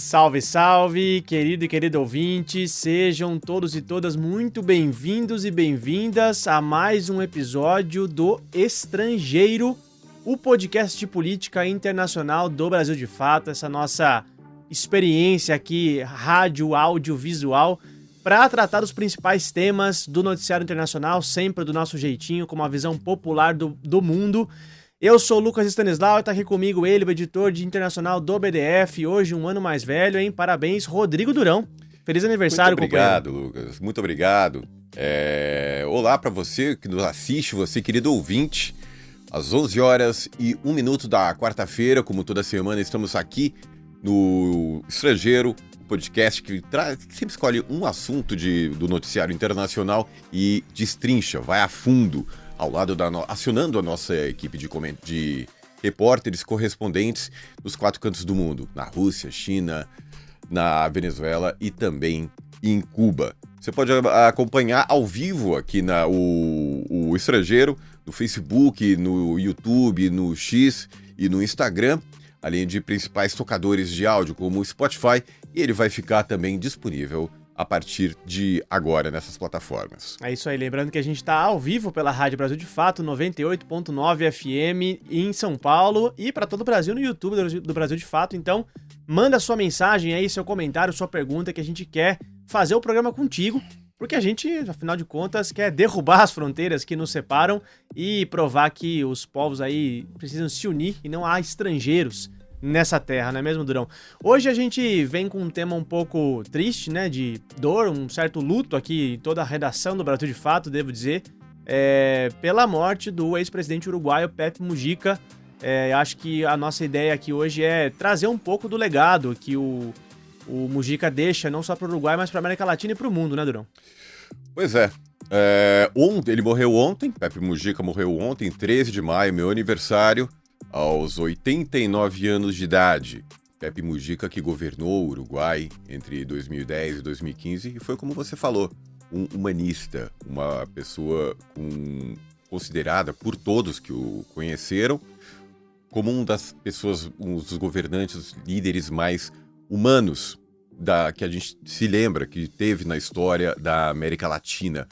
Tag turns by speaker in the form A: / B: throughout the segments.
A: Salve, salve, querido e querido ouvinte, sejam todos e todas muito bem-vindos e bem-vindas a mais um episódio do Estrangeiro, o podcast de política internacional do Brasil de Fato, essa nossa experiência aqui, rádio, áudio, visual, para tratar dos principais temas do noticiário internacional, sempre do nosso jeitinho, com uma visão popular do mundo. Eu sou o Lucas Stanislau e tá aqui comigo ele, o editor de internacional do BDF, hoje um ano mais velho, hein? Parabéns, Rodrigo Durão. Feliz aniversário,
B: companheiro.
A: Muito
B: obrigado, Lucas. Muito obrigado. Olá para você que nos assiste, você querido ouvinte. Às 11 horas e 1 minuto da quarta-feira, como toda semana, estamos aqui no Estrangeiro, o podcast que sempre escolhe um assunto do noticiário internacional e destrincha, vai a fundo, ao lado acionando a nossa equipe de repórteres correspondentes dos 4 cantos do mundo, na Rússia, China, na Venezuela e também em Cuba. Você pode acompanhar ao vivo aqui o Estrangeiro, no Facebook, no YouTube, no X e no Instagram, além de principais tocadores de áudio como o Spotify, e ele vai ficar também disponível a partir de agora nessas plataformas.
A: É isso aí, lembrando que a gente está ao vivo pela Rádio Brasil de Fato, 98.9 FM em São Paulo e para todo o Brasil no YouTube do Brasil de Fato, então manda sua mensagem aí, seu comentário, sua pergunta, que a gente quer fazer o programa contigo, porque a gente, afinal de contas, quer derrubar as fronteiras que nos separam e provar que os povos aí precisam se unir e não há estrangeiros nessa terra, não é mesmo, Durão? Hoje a gente vem com um tema um pouco triste, né, de dor, um certo luto aqui em toda a redação do Brasil de Fato, devo dizer, pela morte do ex-presidente uruguaio Pepe Mujica. Acho que a nossa ideia aqui hoje é trazer um pouco do legado que o Mujica deixa, não só para o Uruguai, mas para a América Latina e para o mundo, né, Durão?
B: Pois é. Ele morreu ontem, Pepe Mujica morreu ontem, 13 de maio, meu aniversário, aos 89 anos de idade. Pepe Mujica, que governou o Uruguai entre 2010 e 2015, e foi como você falou, um humanista, uma pessoa considerada por todos que o conheceram como um dos governantes, os líderes mais humanos que a gente se lembra que teve na história da América Latina.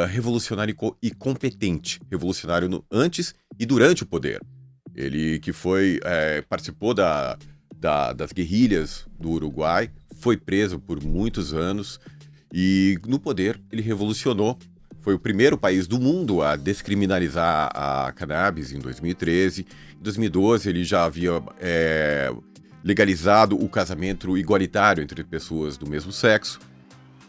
B: Revolucionário e competente, revolucionário antes e durante o poder. Ele que participou das guerrilhas do Uruguai, foi preso por muitos anos e no poder ele revolucionou. Foi o primeiro país do mundo a descriminalizar a cannabis em 2013. Em 2012 ele já havia legalizado o casamento igualitário entre pessoas do mesmo sexo.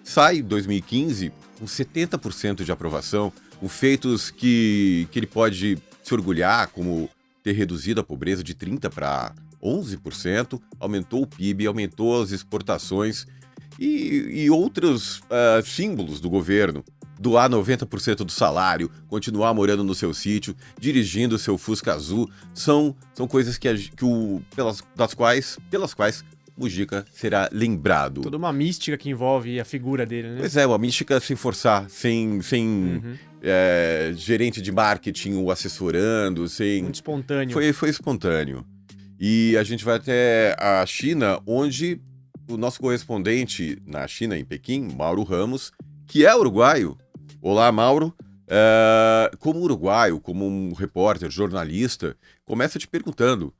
B: Sai em 2015 com 70% de aprovação, com feitos que ele pode se orgulhar, como ter reduzido a pobreza de 30% para 11%, aumentou o PIB, aumentou as exportações e outros símbolos do governo. Doar 90% do salário, continuar morando no seu sítio, dirigindo o seu Fusca azul, são coisas pelas quais Mujica será lembrado.
A: Toda uma mística que envolve a figura dele, né?
B: Pois uma mística sem forçar, sem gerente de marketing o assessorando,
A: Muito espontâneo.
B: Foi espontâneo. E a gente vai até a China, onde o nosso correspondente na China, em Pequim, Mauro Ramos, que é uruguaio. Olá, Mauro. Como uruguaio, como um repórter, jornalista, começa te perguntando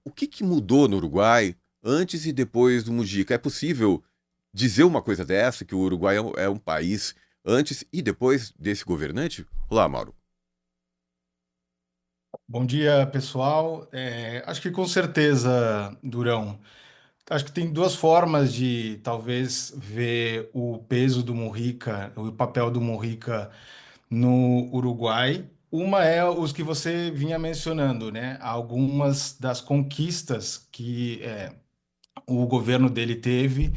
B: o que mudou no Uruguai antes e depois do Mujica. É possível dizer uma coisa dessa, que o Uruguai é um país antes e depois desse governante? Olá, Mauro.
C: Bom dia, pessoal. Acho que com certeza, Durão. Acho que tem duas formas de talvez ver o peso do Mujica, o papel do Mujica no Uruguai. Uma é os que você vinha mencionando, né? Algumas das conquistas que o governo dele teve.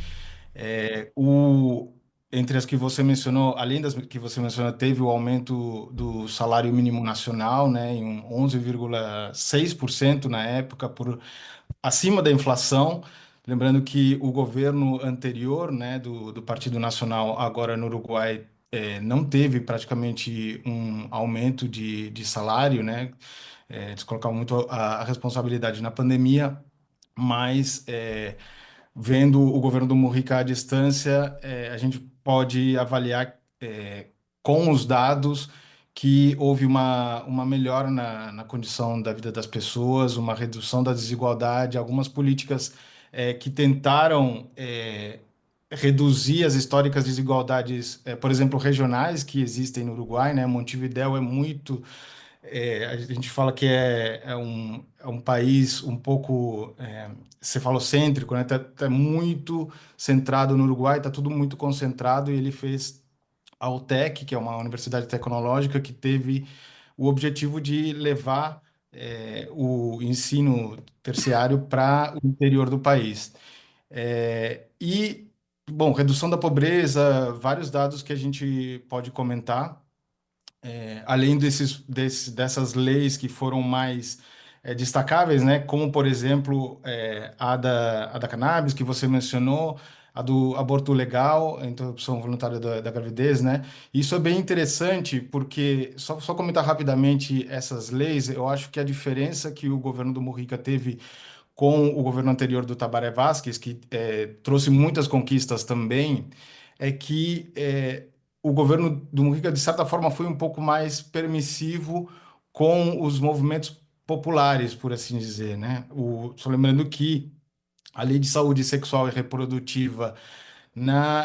C: É, o, Entre as que você mencionou, além das que você mencionou, teve o aumento do salário mínimo nacional, né, em 11,6% na época, acima da inflação. Lembrando que o governo anterior, né, do Partido Nacional, agora no Uruguai, não teve praticamente um aumento de salário, né? Eles colocavam muito a responsabilidade na pandemia. mas vendo o governo do Mujica à distância, a gente pode avaliar com os dados que houve uma melhora na condição da vida das pessoas, uma redução da desigualdade, algumas políticas que tentaram reduzir as históricas desigualdades, por exemplo, regionais que existem no Uruguai, né? Montevidéu é muito a gente fala que é um país um pouco cefalocêntrico, né? Tá muito centrado no Uruguai, está tudo muito concentrado, e ele fez a UTEC, que é uma universidade tecnológica, que teve o objetivo de levar o ensino terciário para o interior do país. Bom, redução da pobreza, vários dados que a gente pode comentar além dessas leis que foram mais destacáveis, né? Como, por exemplo, a da cannabis, que você mencionou, a do aborto legal, a interrupção voluntária da gravidez, né? Isso é bem interessante, porque, só comentar rapidamente essas leis, eu acho que a diferença que o governo do Mujica teve com o governo anterior do Tabaré Vázquez, que trouxe muitas conquistas também, é que o governo do Mujica, de certa forma, foi um pouco mais permissivo com os movimentos populares, por assim dizer, né? Só lembrando que a Lei de Saúde Sexual e Reprodutiva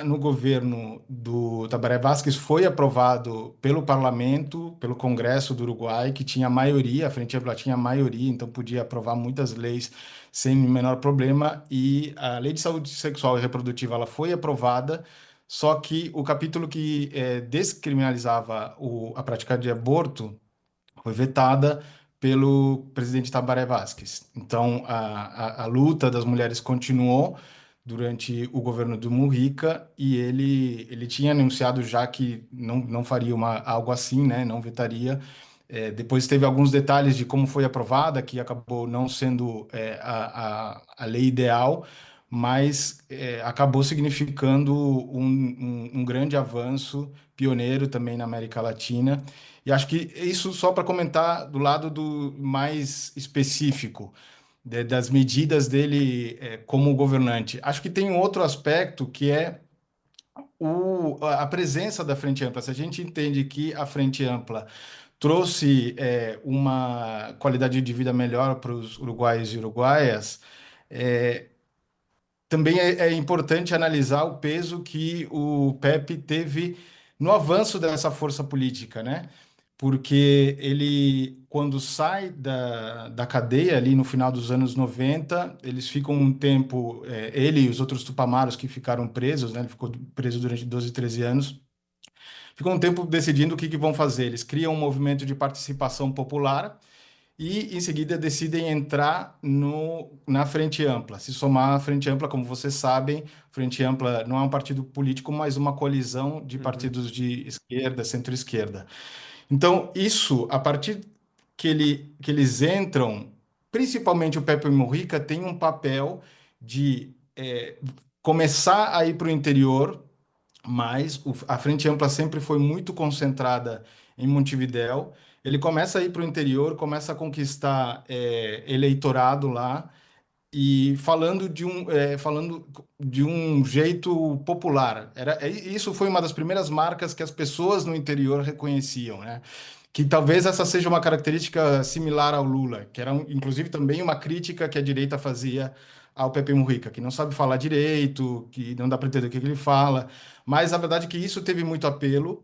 C: no governo do Tabaré Vázquez foi aprovado pelo parlamento, pelo Congresso do Uruguai, que tinha maioria, a Frente Ampla tinha maioria, então podia aprovar muitas leis sem o menor problema, e a Lei de Saúde Sexual e Reprodutiva ela foi aprovada, só que o capítulo que descriminalizava a prática de aborto foi vetada pelo presidente Tabaré Vázquez. Então, a luta das mulheres continuou durante o governo do Mujica, e ele tinha anunciado já que não faria algo assim, né? Não vetaria. Depois teve alguns detalhes de como foi aprovada, que acabou não sendo a lei ideal, mas acabou significando um grande avanço, pioneiro também na América Latina. E acho que isso só para comentar do lado do mais específico das medidas dele como governante. Acho que tem um outro aspecto que é a presença da Frente Ampla. Se a gente entende que a Frente Ampla trouxe uma qualidade de vida melhor para os uruguaios e uruguaias, também é importante analisar o peso que o Pepe teve no avanço dessa força política, né? Porque ele, quando sai da cadeia ali no final dos anos 90, eles ficam um tempo, ele e os outros tupamaros que ficaram presos, né? Ele ficou preso durante 12, 13 anos, ficam um tempo decidindo o que vão fazer. Eles criam um movimento de participação popular e, em seguida, decidem entrar na Frente Ampla, se somar à Frente Ampla. Como vocês sabem, Frente Ampla não é um partido político, mas uma coalizão de
A: Uhum.
C: partidos de esquerda, centro-esquerda. Então, isso, a partir que eles entram, principalmente o Pepe Mujica tem um papel de começar a ir para o interior, mas a Frente Ampla sempre foi muito concentrada em Montevidéu. Ele começa a ir para o interior, começa a conquistar eleitorado lá, e falando de um jeito popular. Isso foi uma das primeiras marcas que as pessoas no interior reconheciam, né? Que talvez essa seja uma característica similar ao Lula, que era inclusive também uma crítica que a direita fazia ao Pepe Mujica, que não sabe falar direito, que não dá para entender o que ele fala. Mas a verdade é que isso teve muito apelo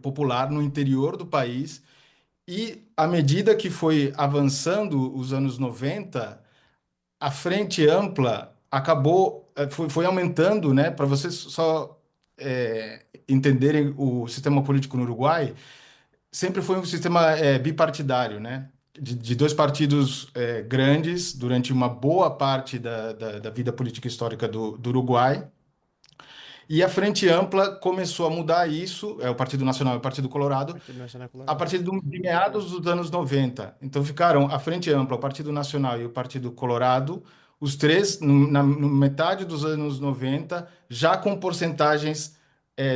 C: popular no interior do país, e à medida que foi avançando os anos 90, a Frente Ampla acabou, foi aumentando, né? Para vocês só entenderem o sistema político no Uruguai, sempre foi um sistema bipartidário, né? De dois partidos grandes durante uma boa parte da vida política histórica do Uruguai. E a Frente Ampla começou a mudar isso, o Partido Nacional e o Partido Colorado,
A: Partido Nacional
C: a
A: Colorado.
C: partir de meados dos anos 90. Então ficaram a Frente Ampla, o Partido Nacional e o Partido Colorado, os três, no metade dos anos 90, já com porcentagens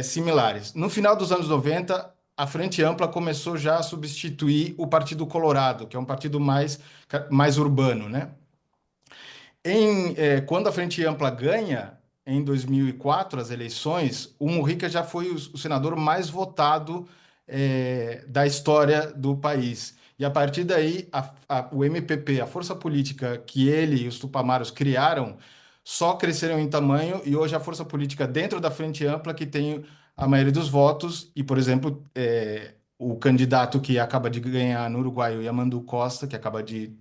C: similares. No final dos anos 90, a Frente Ampla começou já a substituir o Partido Colorado, que é um partido mais urbano, né? Quando a Frente Ampla ganha, em 2004, as eleições, o Mujica já foi o senador mais votado da história do país. E a partir daí, o MPP, a força política que ele e os Tupamaros criaram, só cresceram em tamanho e hoje a força política dentro da Frente Ampla que tem a maioria dos votos e, por exemplo, o candidato que acaba de ganhar no Uruguai, o Yamandu Costa, que acaba de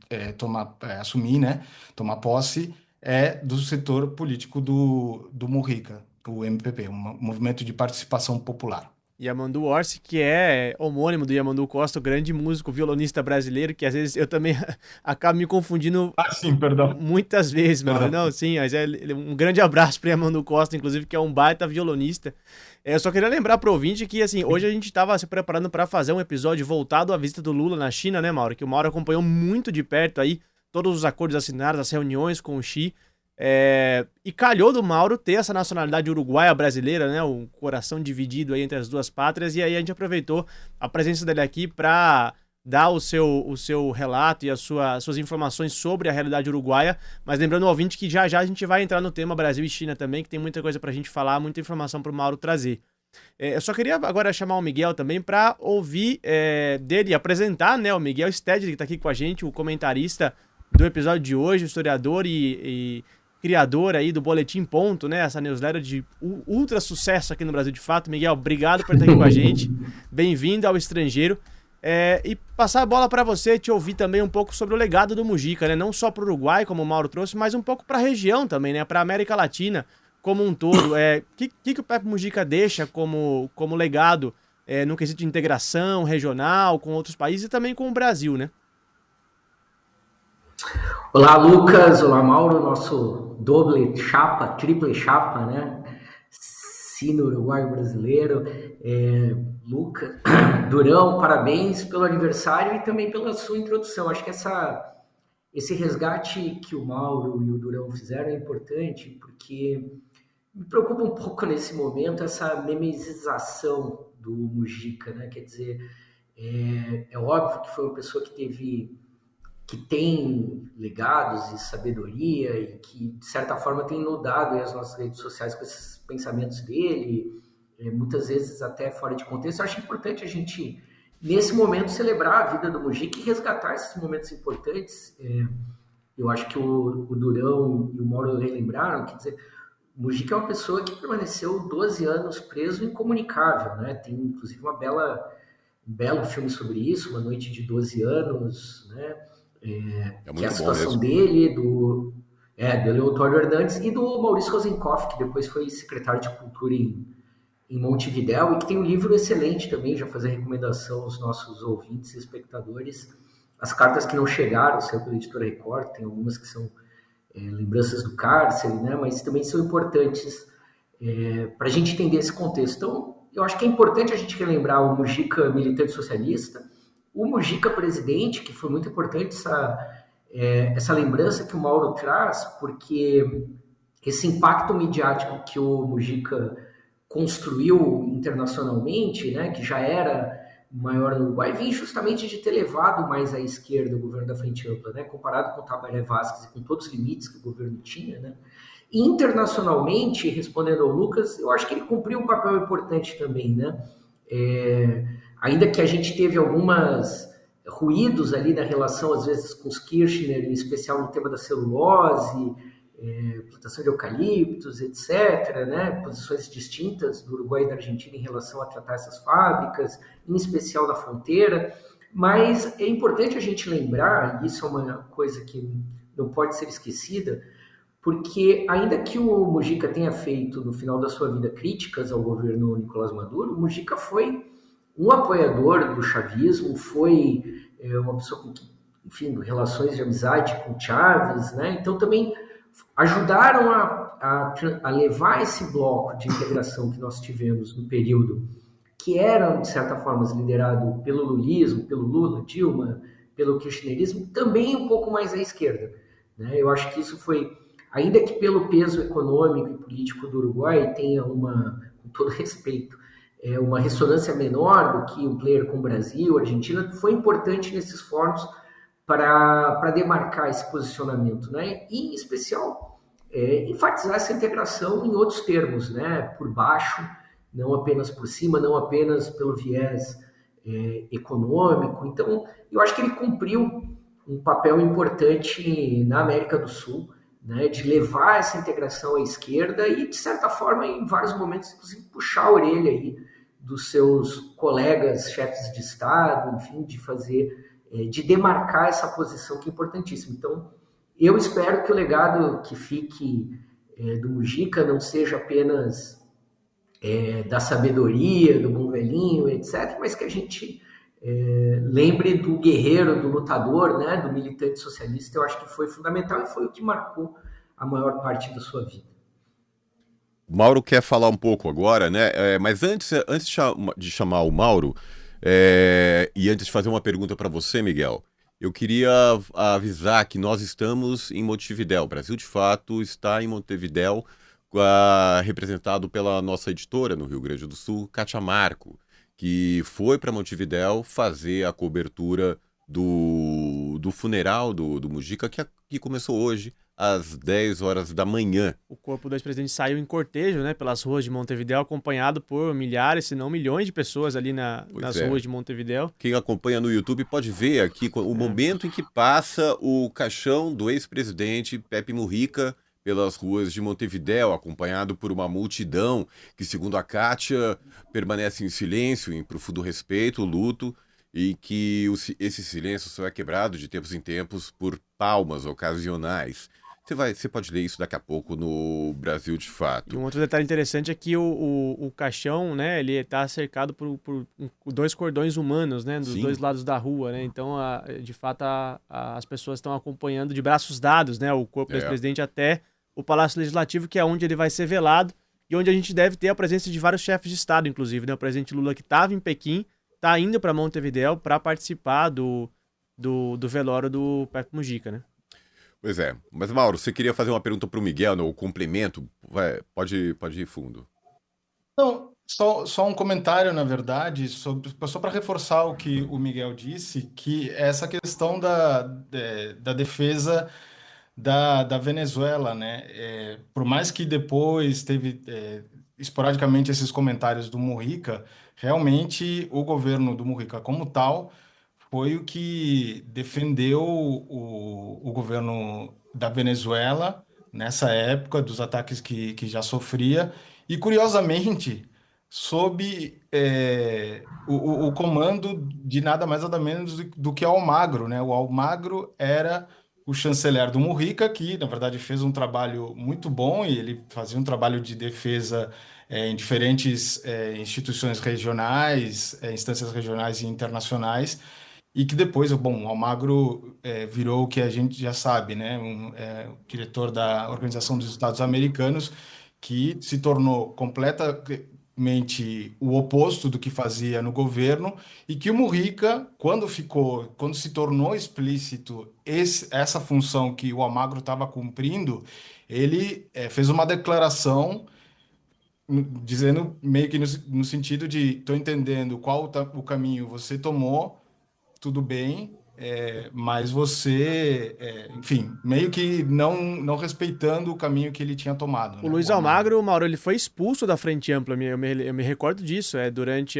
C: assumir, né, tomar posse, é do setor político do Mujica, o MPP, um movimento de participação popular.
A: Yamandu Orsi, que é homônimo do Yamandu Costa, o grande músico violonista brasileiro, que às vezes eu também acabo me confundindo
C: Ah, sim, perdão.
A: muitas vezes, Mauro.
C: Perdão.
A: Não, sim, mas um grande abraço para Yamandu Costa, inclusive, que é um baita violonista. Eu só queria lembrar pro ouvinte que, assim, hoje a gente estava se preparando para fazer um episódio voltado à visita do Lula na China, né, Mauro? Que o Mauro acompanhou muito de perto aí todos os acordos assinados, as reuniões com o Xi. E calhou do Mauro ter essa nacionalidade uruguaia brasileira, né? O coração dividido aí entre as duas pátrias. E aí a gente aproveitou a presença dele aqui para dar o seu relato e as suas informações sobre a realidade uruguaia. Mas lembrando ao ouvinte que já já a gente vai entrar no tema Brasil e China também, que tem muita coisa pra gente falar, muita informação pro Mauro trazer. Eu só queria agora chamar o Miguel também para ouvir dele, apresentar, né? O Miguel Stedley, que tá aqui com a gente, o comentarista do episódio de hoje, o historiador e criador aí do Boletim Ponto, né? Essa newsletter de ultra sucesso aqui no Brasil de fato. Miguel, obrigado por estar aqui com a gente. Bem-vindo ao Estrangeiro. E passar a bola para você, te ouvir também um pouco sobre o legado do Mujica, né? Não só para o Uruguai, como o Mauro trouxe, mas um pouco para a região também, né? Para a América Latina como um todo. Que o Pepe Mujica deixa como legado no quesito de integração regional com outros países e também com o Brasil, né?
D: Olá, Lucas. Olá, Mauro. Nosso doble chapa, triple chapa, né? Sino uruguaio brasileiro. Lucas, Durão, parabéns pelo aniversário e também pela sua introdução. Acho que esse resgate que o Mauro e o Durão fizeram é importante porque me preocupa um pouco nesse momento essa memesização do Mujica, né? Quer dizer, é óbvio que foi uma pessoa que tem legados e sabedoria e que, de certa forma, tem inundado as nossas redes sociais com esses pensamentos dele, muitas vezes até fora de contexto. Eu acho importante a gente, nesse momento, celebrar a vida do Mujica e resgatar esses momentos importantes. Eu acho que o Durão e o Mauro relembraram, quer dizer, o Mujica é uma pessoa que permaneceu 12 anos preso e incomunicável, né? Tem, inclusive, um belo filme sobre isso, Uma Noite de 12 Anos, né? Que é a situação dele, do Leopoldo Hernandes e do Maurício Rosenkoff, que depois foi secretário de Cultura em Montevidéu e que tem um livro excelente também, já fazer recomendação aos nossos ouvintes e espectadores, As Cartas que Não Chegaram, saiu pela Editora Record, tem algumas que são lembranças do cárcere, né, mas também são importantes para a gente entender esse contexto. Então, eu acho que é importante a gente relembrar o Mujica militante socialista, o Mujica presidente, que foi muito importante essa lembrança que o Mauro traz, porque esse impacto midiático que o Mujica construiu internacionalmente, né, que já era maior no Uruguai, vem justamente de ter levado mais à esquerda o governo da Frente Ampla, né, comparado com o Tabaré Vázquez e com todos os limites que o governo tinha, né. E internacionalmente, respondendo ao Lucas, eu acho que ele cumpriu um papel importante também, né. Ainda que a gente teve alguns ruídos ali na relação, às vezes, com os Kirchner, em especial no tema da celulose, plantação de eucaliptos, etc., né? Posições distintas do Uruguai e da Argentina em relação a tratar essas fábricas, em especial na fronteira, mas é importante a gente lembrar, e isso é uma coisa que não pode ser esquecida, porque ainda que o Mujica tenha feito, no final da sua vida, críticas ao governo Nicolás Maduro, o Mujica foi um apoiador do chavismo, foi uma pessoa com, enfim, relações de amizade com Chávez, né? Então também ajudaram a levar esse bloco de integração que nós tivemos no período, que era, de certa forma, liderado pelo lulismo, pelo Lula, Dilma, pelo kirchnerismo, também um pouco mais à esquerda, né? Eu acho que isso foi, ainda que pelo peso econômico e político do Uruguai tenha com todo respeito, uma ressonância menor do que um player com o Brasil, Argentina, foi importante nesses fóruns para demarcar esse posicionamento, né? E, em especial, enfatizar essa integração em outros termos, né? Por baixo, não apenas por cima, não apenas pelo viés econômico. Então, eu acho que ele cumpriu um papel importante na América do Sul, né, de levar essa integração à esquerda e, de certa forma, em vários momentos, inclusive, puxar a orelha aí dos seus colegas chefes de Estado, enfim, de demarcar essa posição que é importantíssima. Então, eu espero que o legado que fique do Mujica não seja apenas da sabedoria, do bom velhinho, etc., mas que a gente lembre do guerreiro, do lutador, né, do militante socialista. Eu acho que foi fundamental e foi o que marcou a maior parte da sua vida.
B: Mauro quer falar um pouco agora, né? Mas antes de chamar o Mauro, e antes de fazer uma pergunta para você, Miguel, eu queria avisar que nós estamos em Montevidéu. O Brasil de Fato está em Montevidéu, representado pela nossa editora no Rio Grande do Sul, Kátia Marco, que foi para Montevidéu fazer a cobertura do funeral do Mujica, que começou hoje, às 10 horas da manhã.
A: O corpo do ex-presidente saiu em cortejo, né, pelas ruas de Montevidéu, acompanhado por milhares, se não milhões de pessoas ali nas ruas de Montevidéu.
B: Quem acompanha no YouTube pode ver aqui o momento em que passa o caixão do ex-presidente Pepe Mujica pelas ruas de Montevidéu, acompanhado por uma multidão que, segundo a Kátia, permanece em silêncio, em profundo respeito, luto, e que esse silêncio só é quebrado de tempos em tempos por palmas ocasionais. Você pode ler isso daqui a pouco no Brasil de Fato.
A: E um outro detalhe interessante é que o caixão, né, ele está cercado por 2 cordões humanos, né, dos dois lados da rua, né? Então, de fato, as pessoas estão acompanhando de braços dados, né, o corpo do ex-presidente até o Palácio Legislativo, que é onde ele vai ser velado e onde a gente deve ter a presença de vários chefes de Estado, inclusive, né? O presidente Lula, que estava em Pequim, está indo para Montevidéu para participar do velório do Pepe Mujica, né?
B: Pois é. Mas, Mauro, você queria fazer uma pergunta para o Miguel, no complemento? Pode ir fundo.
C: Não, só um comentário, na verdade, só para reforçar o que o Miguel disse, que essa questão da defesa da Venezuela, né? Por mais que depois teve esporadicamente esses comentários do Mujica, realmente o governo do Mujica como tal foi o que defendeu o governo da Venezuela nessa época dos ataques que já sofria e, curiosamente, sob o comando de nada mais nada menos do que Almagro, né? O Almagro era o chanceler do Mujica, que, na verdade, fez um trabalho muito bom e ele fazia um trabalho de defesa em diferentes instituições regionais, instâncias regionais e internacionais, e que depois, bom, o Almagro virou o que a gente já sabe, né? Diretor da Organização dos Estados Americanos, que se tornou completamente o oposto do que fazia no governo, e que o Mujica, quando se tornou explícito essa função que o Almagro estava cumprindo, ele fez uma declaração dizendo meio que no sentido de estou entendendo qual o caminho você tomou, tudo bem, mas você, enfim, meio que não respeitando o caminho que ele tinha tomado.
A: O
C: né?
A: Luiz Almagro, Mauro, ele foi expulso da Frente Ampla, eu me recordo disso, durante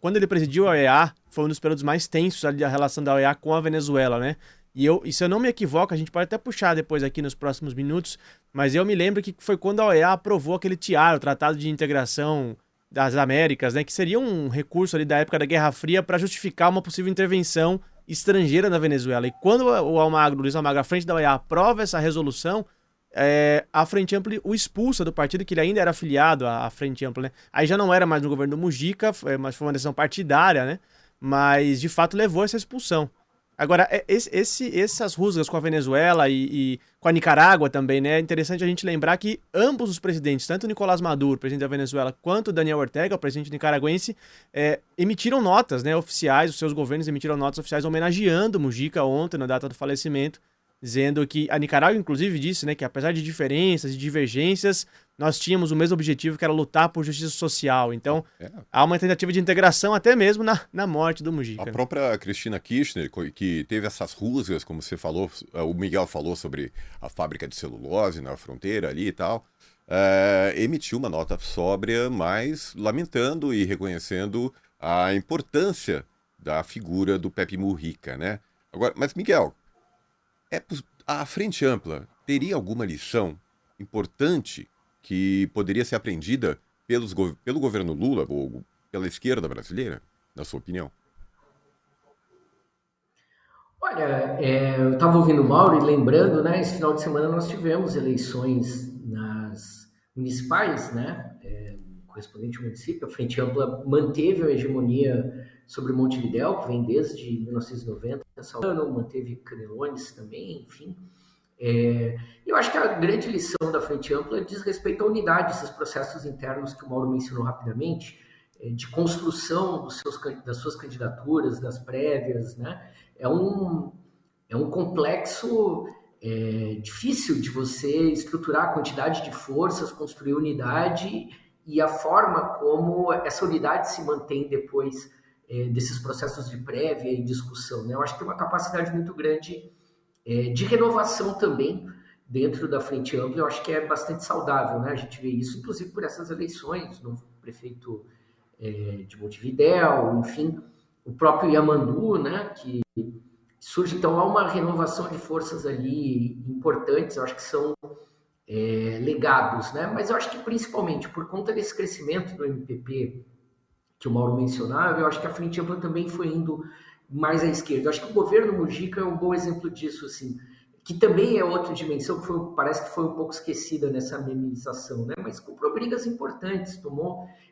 A: quando ele presidiu a OEA, foi um dos períodos mais tensos ali da relação da OEA com a Venezuela, né? E se eu não me equivoco, a gente pode até puxar depois aqui nos próximos minutos, mas eu me lembro que foi quando a OEA aprovou aquele TIAR, o Tratado de Integração das Américas, né, que seria um recurso ali da época da Guerra Fria para justificar uma possível intervenção estrangeira na Venezuela. E quando o Luiz Almagro, à frente da OEA, aprova essa resolução, a Frente Ampla o expulsa do partido, que ele ainda era afiliado à Frente Ampla, né? Aí já não era mais no governo do Mujica, mas foi uma decisão partidária, né? Mas, de fato, levou essa expulsão. Agora, essas rusgas com a Venezuela e com a Nicarágua também, né? É interessante a gente lembrar que ambos os presidentes, tanto o Nicolás Maduro, presidente da Venezuela, quanto o Daniel Ortega, o presidente nicaragüense, emitiram notas, né, oficiais, os seus governos emitiram notas oficiais homenageando Mujica ontem, na data do falecimento, dizendo que a Nicarágua, inclusive, disse, né, que apesar de diferenças e divergências, nós tínhamos o mesmo objetivo, que era lutar por justiça social. Então, há uma tentativa de integração até mesmo na morte do Mujica.
B: A própria Cristina Kirchner, que teve essas rusgas, como você falou, o Miguel falou sobre a fábrica de celulose na fronteira ali e tal, emitiu uma nota sóbria, mas lamentando e reconhecendo a importância da figura do Pepe Mujica, né? Agora, mas, Miguel, a Frente Ampla teria alguma lição importante que poderia ser aprendida pelo governo Lula ou pela esquerda brasileira, na sua opinião?
D: Olha, eu estava ouvindo o Mauro e lembrando, né, esse final de semana nós tivemos eleições nas municipais, né, correspondente ao município. A Frente Ampla manteve a hegemonia sobre Montevidéu, que vem desde 1990, manteve Canelones também, enfim. Eu acho que a grande lição da Frente Ampla diz respeito à unidade, esses processos internos que o Mauro mencionou rapidamente, de construção das suas candidaturas, das prévias, né? É um complexo difícil de você estruturar a quantidade de forças, construir unidade e a forma como essa unidade se mantém depois desses processos de prévia e discussão, né? Eu acho que tem uma capacidade muito grande de renovação também dentro da Frente Ampla. Eu acho que é bastante saudável, né? A gente vê isso, inclusive, por essas eleições, no prefeito de Montevidéu, enfim, o próprio Yamandu, né? Que surge, então, há uma renovação de forças ali importantes, eu acho que são legados, né? Mas eu acho que, principalmente, por conta desse crescimento do MPP que o Mauro mencionava, eu acho que a Frente Ampla também foi indo mais à esquerda. Eu acho que o governo Mujica é um bom exemplo disso, assim, que também é outra dimensão que parece que foi um pouco esquecida nessa memorização, né? Mas comprou brigas importantes,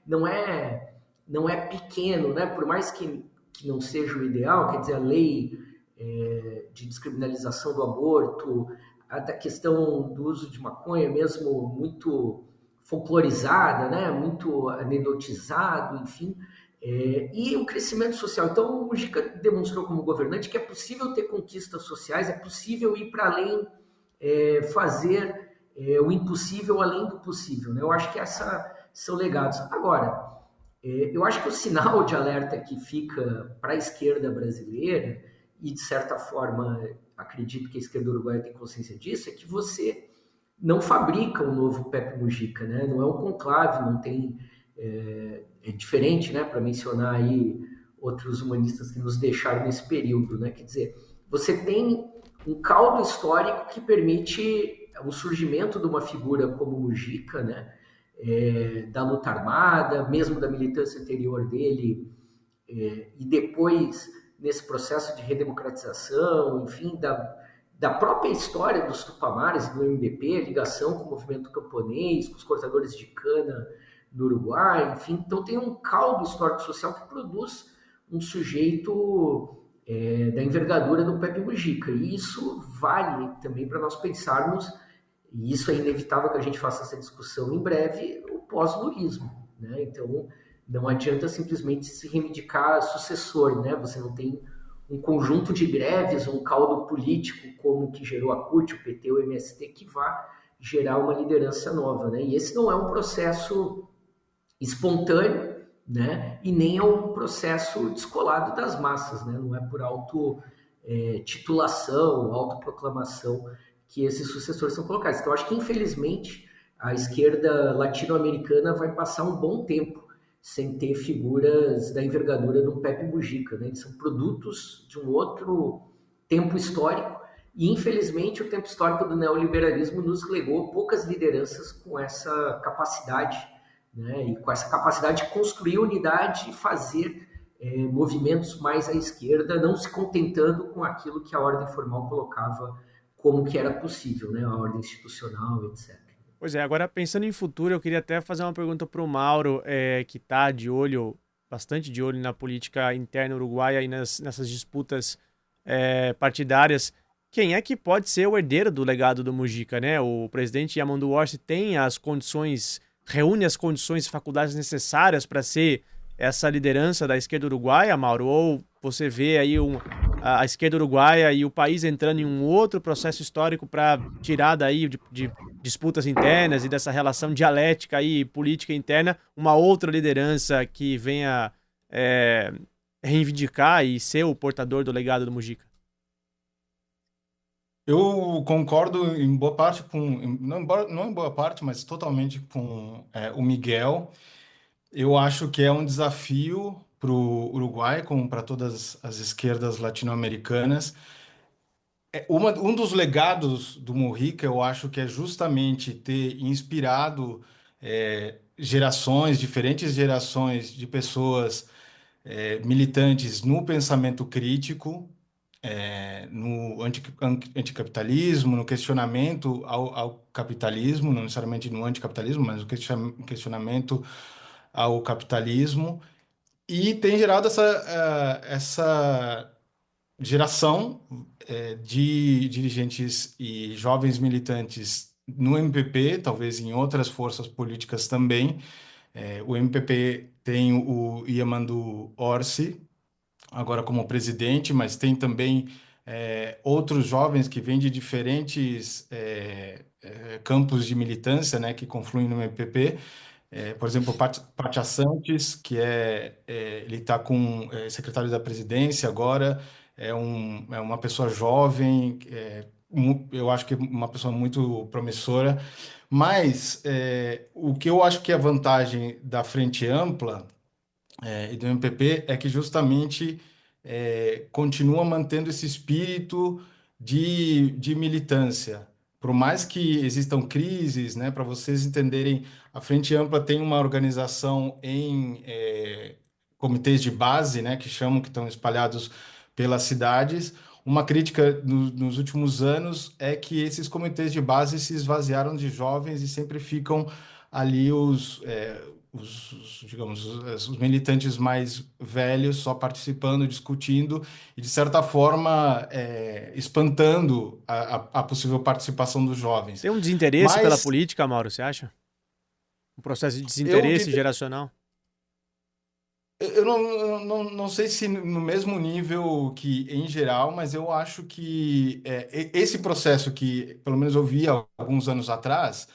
D: não é pequeno, né? Por mais que não seja o ideal, quer dizer, a lei de descriminalização do aborto, a da questão do uso de maconha mesmo muito folclorizada, né? Muito anedotizado, enfim. E o crescimento social. Então, o Mujica demonstrou como governante que é possível ter conquistas sociais, é possível ir para além, fazer o impossível além do possível, né? Eu acho que esses são legados. Agora, eu acho que o sinal de alerta que fica para a esquerda brasileira, e de certa forma acredito que a esquerda uruguaia tem consciência disso, é que você não fabrica um novo Pepe Mujica, né? Não é um conclave, não tem... É diferente, né, para mencionar aí outros humanistas que nos deixaram nesse período, né? Quer dizer, você tem um caldo histórico que permite o surgimento de uma figura como Mujica, né? Da luta armada, mesmo da militância anterior dele, e depois nesse processo de redemocratização, enfim, da própria história dos Tupamares, do MDP, a ligação com o movimento camponês, com os cortadores de cana no Uruguai, enfim. Então tem um caldo histórico-social que produz um sujeito da envergadura do Pepe Mujica. E isso vale também para nós pensarmos, e isso é inevitável que a gente faça essa discussão em breve, o pós-lulismo, né? Então não adianta simplesmente se reivindicar sucessor, né? Você não tem um conjunto de greves, um caldo político como o que gerou a CUT, o PT, o MST, que vá gerar uma liderança nova, né? E esse não é um processo espontâneo, né? E nem é um processo descolado das massas, né? Não é por titulação, autoproclamação que esses sucessores são colocados. Então, acho que, infelizmente, a esquerda latino-americana vai passar um bom tempo sem ter figuras da envergadura do Pepe Mujica, né? Eles são produtos de um outro tempo histórico e, infelizmente, o tempo histórico do neoliberalismo nos legou poucas lideranças com essa capacidade, né? E com essa capacidade de construir unidade e fazer movimentos mais à esquerda, não se contentando com aquilo que a ordem formal colocava como que era possível, né? A ordem institucional, etc.
A: Pois é, agora pensando em futuro, eu queria até fazer uma pergunta para o Mauro, que está bastante de olho na política interna uruguaia e nessas disputas partidárias. Quem é que pode ser o herdeiro do legado do Mujica, né? O presidente Yamandu Orsi tem reúne as condições e faculdades necessárias para ser essa liderança da esquerda uruguaia, Mauro? Ou você vê aí a esquerda uruguaia e o país entrando em um outro processo histórico para tirar daí de disputas internas e dessa relação dialética e política interna, uma outra liderança que venha reivindicar e ser o portador do legado do Mujica?
C: Eu concordo em boa parte não em boa parte, mas totalmente com o Miguel. Eu acho que é um desafio para o Uruguai, como para todas as esquerdas latino-americanas. Um dos legados do Mujica, eu acho que é justamente ter inspirado diferentes gerações de pessoas militantes no pensamento crítico, no anticapitalismo, no questionamento ao capitalismo, não necessariamente no anticapitalismo, mas no questionamento ao capitalismo, e tem gerado essa geração de dirigentes e jovens militantes no MPP, talvez em outras forças políticas também. O MPP tem o Yamandu Orsi, agora como presidente, mas tem também outros jovens que vêm de diferentes campos de militância, né, que confluem no MPP. Por exemplo, Pátia Santos, que ele está com secretário da presidência agora, é uma pessoa jovem, eu acho que é uma pessoa muito promissora, mas o que eu acho que é a vantagem da Frente Ampla e do MPP é que justamente continua mantendo esse espírito de militância. Por mais que existam crises, né, para vocês entenderem, a Frente Ampla tem uma organização em comitês de base, né, que chamam, que estão espalhados pelas cidades. Uma crítica nos últimos anos é que esses comitês de base se esvaziaram de jovens e sempre ficam ali digamos, os militantes mais velhos só participando, discutindo e, de certa forma, espantando a possível participação dos jovens.
A: Tem um desinteresse pela
C: Mas
A: política, Mauro, você acha? Um processo de
C: eu,
A: desinteresse geracional?
C: eu não sei se no mesmo nível que em geral, mas eu acho que esse processo que, pelo menos eu vi há alguns anos atrás,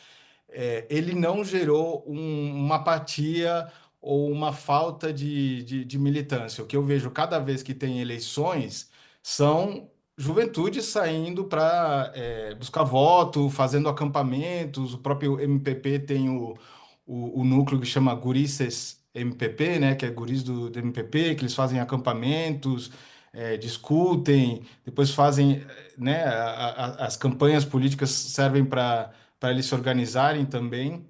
C: ele não gerou uma apatia ou uma falta de militância. O que eu vejo cada vez que tem eleições são juventudes saindo para buscar voto, fazendo acampamentos. O próprio MPP tem o núcleo que chama Gurises MPP, né, que é guris do MPP, que eles fazem acampamentos, discutem, depois fazem, né, as campanhas políticas servem para eles se organizarem também.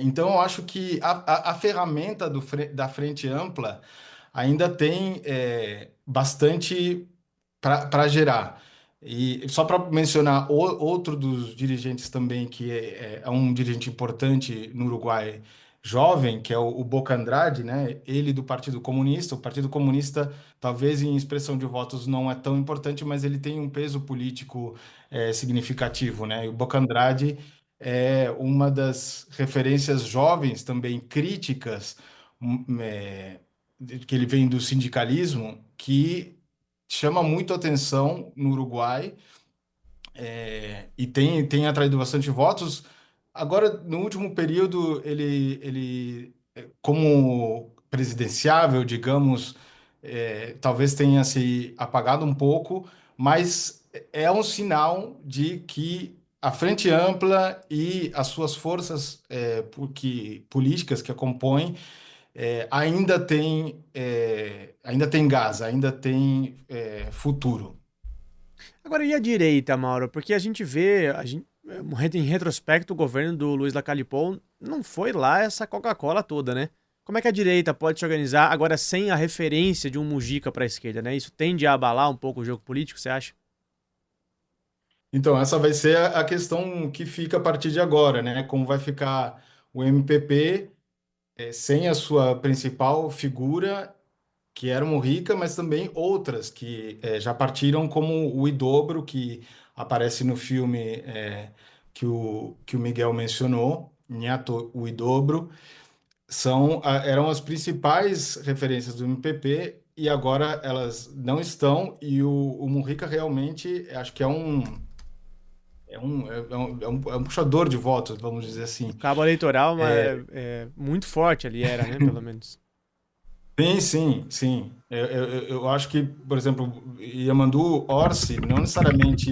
C: Então, eu acho que a ferramenta da Frente Ampla ainda tem bastante para gerar. E só para mencionar outro dos dirigentes também, que é um dirigente importante no Uruguai, jovem, que é o Boca Andrade, né? Ele do Partido Comunista. O Partido Comunista, talvez em expressão de votos, não é tão importante, mas ele tem um peso político significativo, né? E o Boca Andrade é uma das referências jovens também críticas, que ele vem do sindicalismo, que chama muito atenção no Uruguai, e tem atraído bastante votos. Agora, no último período, ele como presidenciável, digamos, talvez tenha se apagado um pouco, mas é um sinal de que a Frente Ampla e as suas forças políticas que a compõem ainda tem gás, ainda tem futuro.
A: Agora, e a direita, Mauro? Porque a gente vê, em retrospecto, o governo do Luiz Lacalle-Pou não foi lá essa Coca-Cola toda, né? Como é que a direita pode se organizar agora sem a referência de um Mujica para a esquerda, né? Isso tende a abalar um pouco o jogo político, você acha?
C: Então, essa vai ser a questão que fica a partir de agora, né? Como vai ficar o MPP sem a sua principal figura, que era o Mujica, mas também outras que já partiram, como o Idobro, que aparece no filme que o Miguel mencionou, Nhato, o Idobro, eram as principais referências do MPP e agora elas não estão, e o Mujica realmente acho que é um puxador de votos, vamos dizer
A: O
C: assim.
A: cabo eleitoral é muito forte ali, era, né? Pelo menos.
C: Sim, sim, sim. Eu acho que, por exemplo, Yamandu Orsi não necessariamente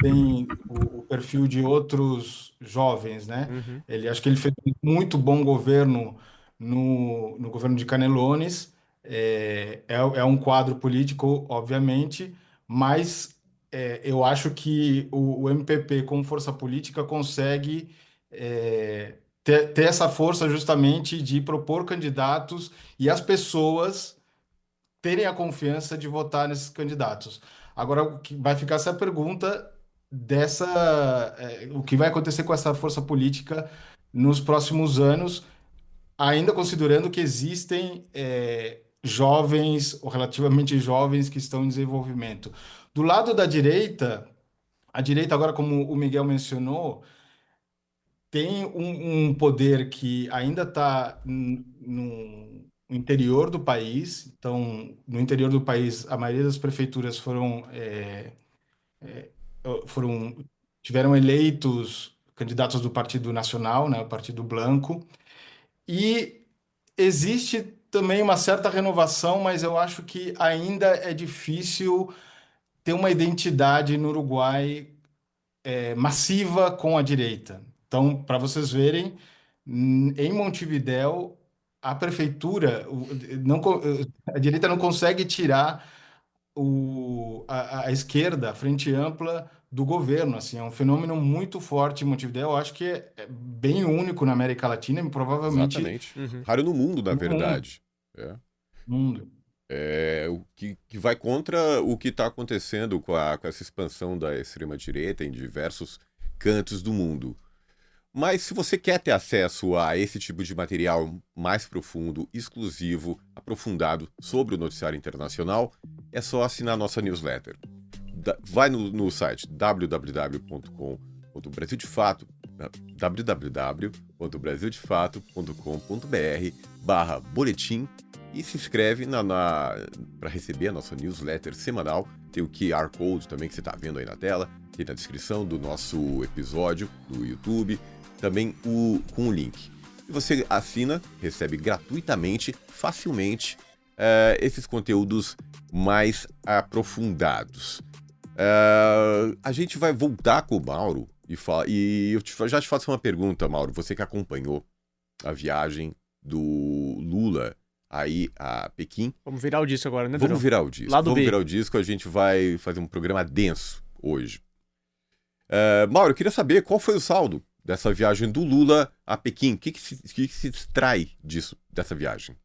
C: tem o perfil de outros jovens, né?
A: Uhum.
C: Acho que ele fez um muito bom governo no governo de Canelones. É um quadro político, obviamente, mas eu acho que o MPP, como força política, consegue ter essa força justamente de propor candidatos e as pessoas terem a confiança de votar nesses candidatos. Agora, o que vai ficar essa pergunta o que vai acontecer com essa força política nos próximos anos, ainda considerando que existem jovens, ou relativamente jovens, que estão em desenvolvimento. Do lado da direita, a direita agora, como o Miguel mencionou, tem um poder que ainda está no interior do país. Então, no interior do país, a maioria das prefeituras foram tiveram eleitos candidatos do Partido Nacional, né, o Partido Blanco, e existe também uma certa renovação, mas eu acho que ainda é difícil ter uma identidade no Uruguai massiva com a direita. Então, para vocês verem, em Montevidéu, a prefeitura, não, a direita não consegue tirar a esquerda, a Frente Ampla, do governo. Assim, é um fenômeno muito forte em Montevidéu. Eu acho que é bem único na América Latina e provavelmente
B: Exatamente.
A: Uhum.
B: Raro no mundo, na
C: no mundo.
B: verdade. É.
C: Mundo.
B: É o que vai contra o que está acontecendo com essa expansão da extrema-direita em diversos cantos do mundo. Mas se você quer ter acesso a esse tipo de material mais profundo, exclusivo, aprofundado sobre o noticiário internacional, é só assinar nossa newsletter. Vai no site www.brasildefato, www.brasildefato.com.br/boletim e se inscreve para receber a nossa newsletter semanal. Tem o QR Code também que você está vendo aí na tela, tem na descrição do nosso episódio do YouTube, também com o link. E você assina, recebe gratuitamente, facilmente, esses conteúdos mais aprofundados. A gente vai voltar com o Mauro e eu já te faço uma pergunta, Mauro, você que acompanhou a viagem do Lula aí a Pequim.
A: Vamos virar o disco agora, né,
B: Vamos virar o disco.
A: Lado
B: Vamos
A: B.
B: virar o disco, a gente vai fazer um programa denso hoje. Mauro, eu queria saber qual foi o saldo dessa viagem do Lula a Pequim. O que se extrai dessa viagem?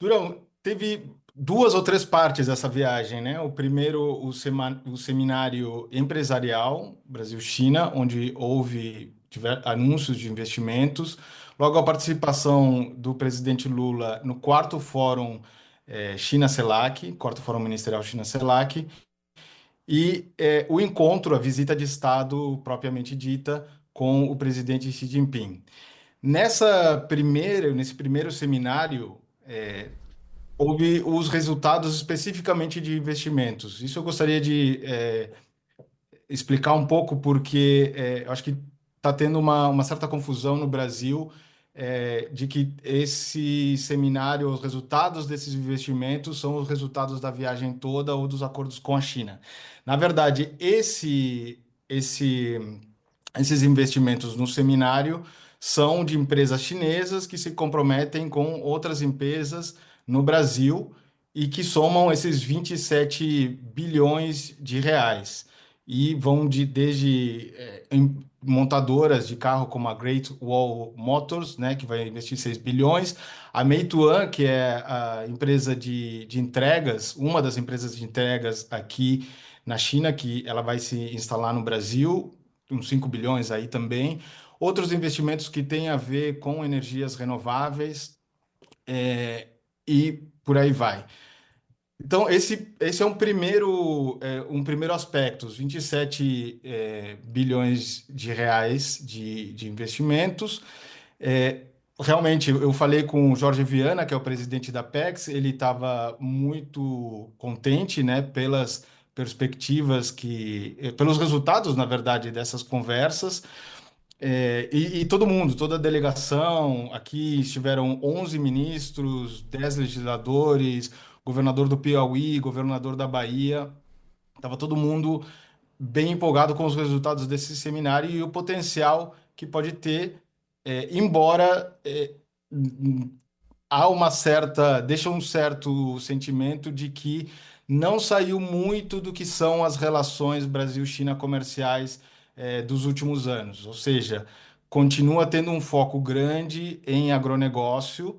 C: Durão, teve 2 ou 3 partes dessa viagem, né? O primeiro, o seminário empresarial Brasil-China, onde houve anúncios de investimentos. Logo, a participação do presidente Lula no quarto fórum China-CELAC, quarto fórum ministerial China-CELAC, e o encontro, a visita de Estado propriamente dita, com o presidente Xi Jinping. Nesse primeiro seminário, houve os resultados especificamente de investimentos. Isso eu gostaria de explicar um pouco, porque eu acho que está tendo uma certa confusão no Brasil de que esse seminário, os resultados desses investimentos são os resultados da viagem toda ou dos acordos com a China. Na verdade, esses investimentos no seminário são de empresas chinesas que se comprometem com outras empresas no Brasil e que somam esses 27 bilhões de reais. E vão desde montadoras de carro como a Great Wall Motors, né, que vai investir 6 bilhões, a Meituan, que é a empresa de entregas, uma das empresas de entregas aqui na China, que ela vai se instalar no Brasil, uns 5 bilhões aí também. Outros investimentos que têm a ver com energias renováveis, e por aí vai. Então, esse é um primeiro aspecto, os 27 bilhões de reais de investimentos. Realmente, eu falei com o Jorge Viana, que é o presidente da PEX, ele estava muito contente, né, perspectivas pelos resultados, na verdade, dessas conversas. E todo mundo, toda a delegação, aqui estiveram 11 ministros, 10 legisladores, governador do Piauí, governador da Bahia, estava todo mundo bem empolgado com os resultados desse seminário e o potencial que pode ter, embora deixa um certo sentimento de que não saiu muito do que são as relações Brasil-China comerciais dos últimos anos, ou seja, continua tendo um foco grande em agronegócio,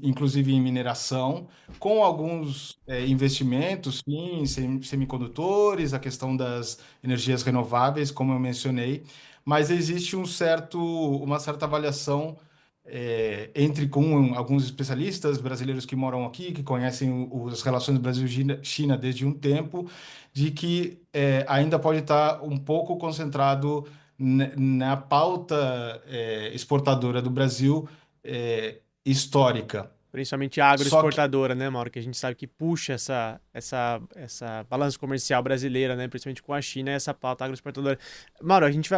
C: inclusive em mineração, com alguns investimentos em semicondutores, a questão das energias renováveis, como eu mencionei, mas existe uma certa avaliação com alguns especialistas brasileiros que moram aqui, que conhecem as relações Brasil-China desde um tempo, de que ainda pode estar um pouco concentrado na pauta exportadora do Brasil histórica.
A: Principalmente a agroexportadora, né, Mauro? Que a gente sabe que puxa essa balança comercial brasileira, né? Principalmente com a China, essa pauta agroexportadora. Mauro, a gente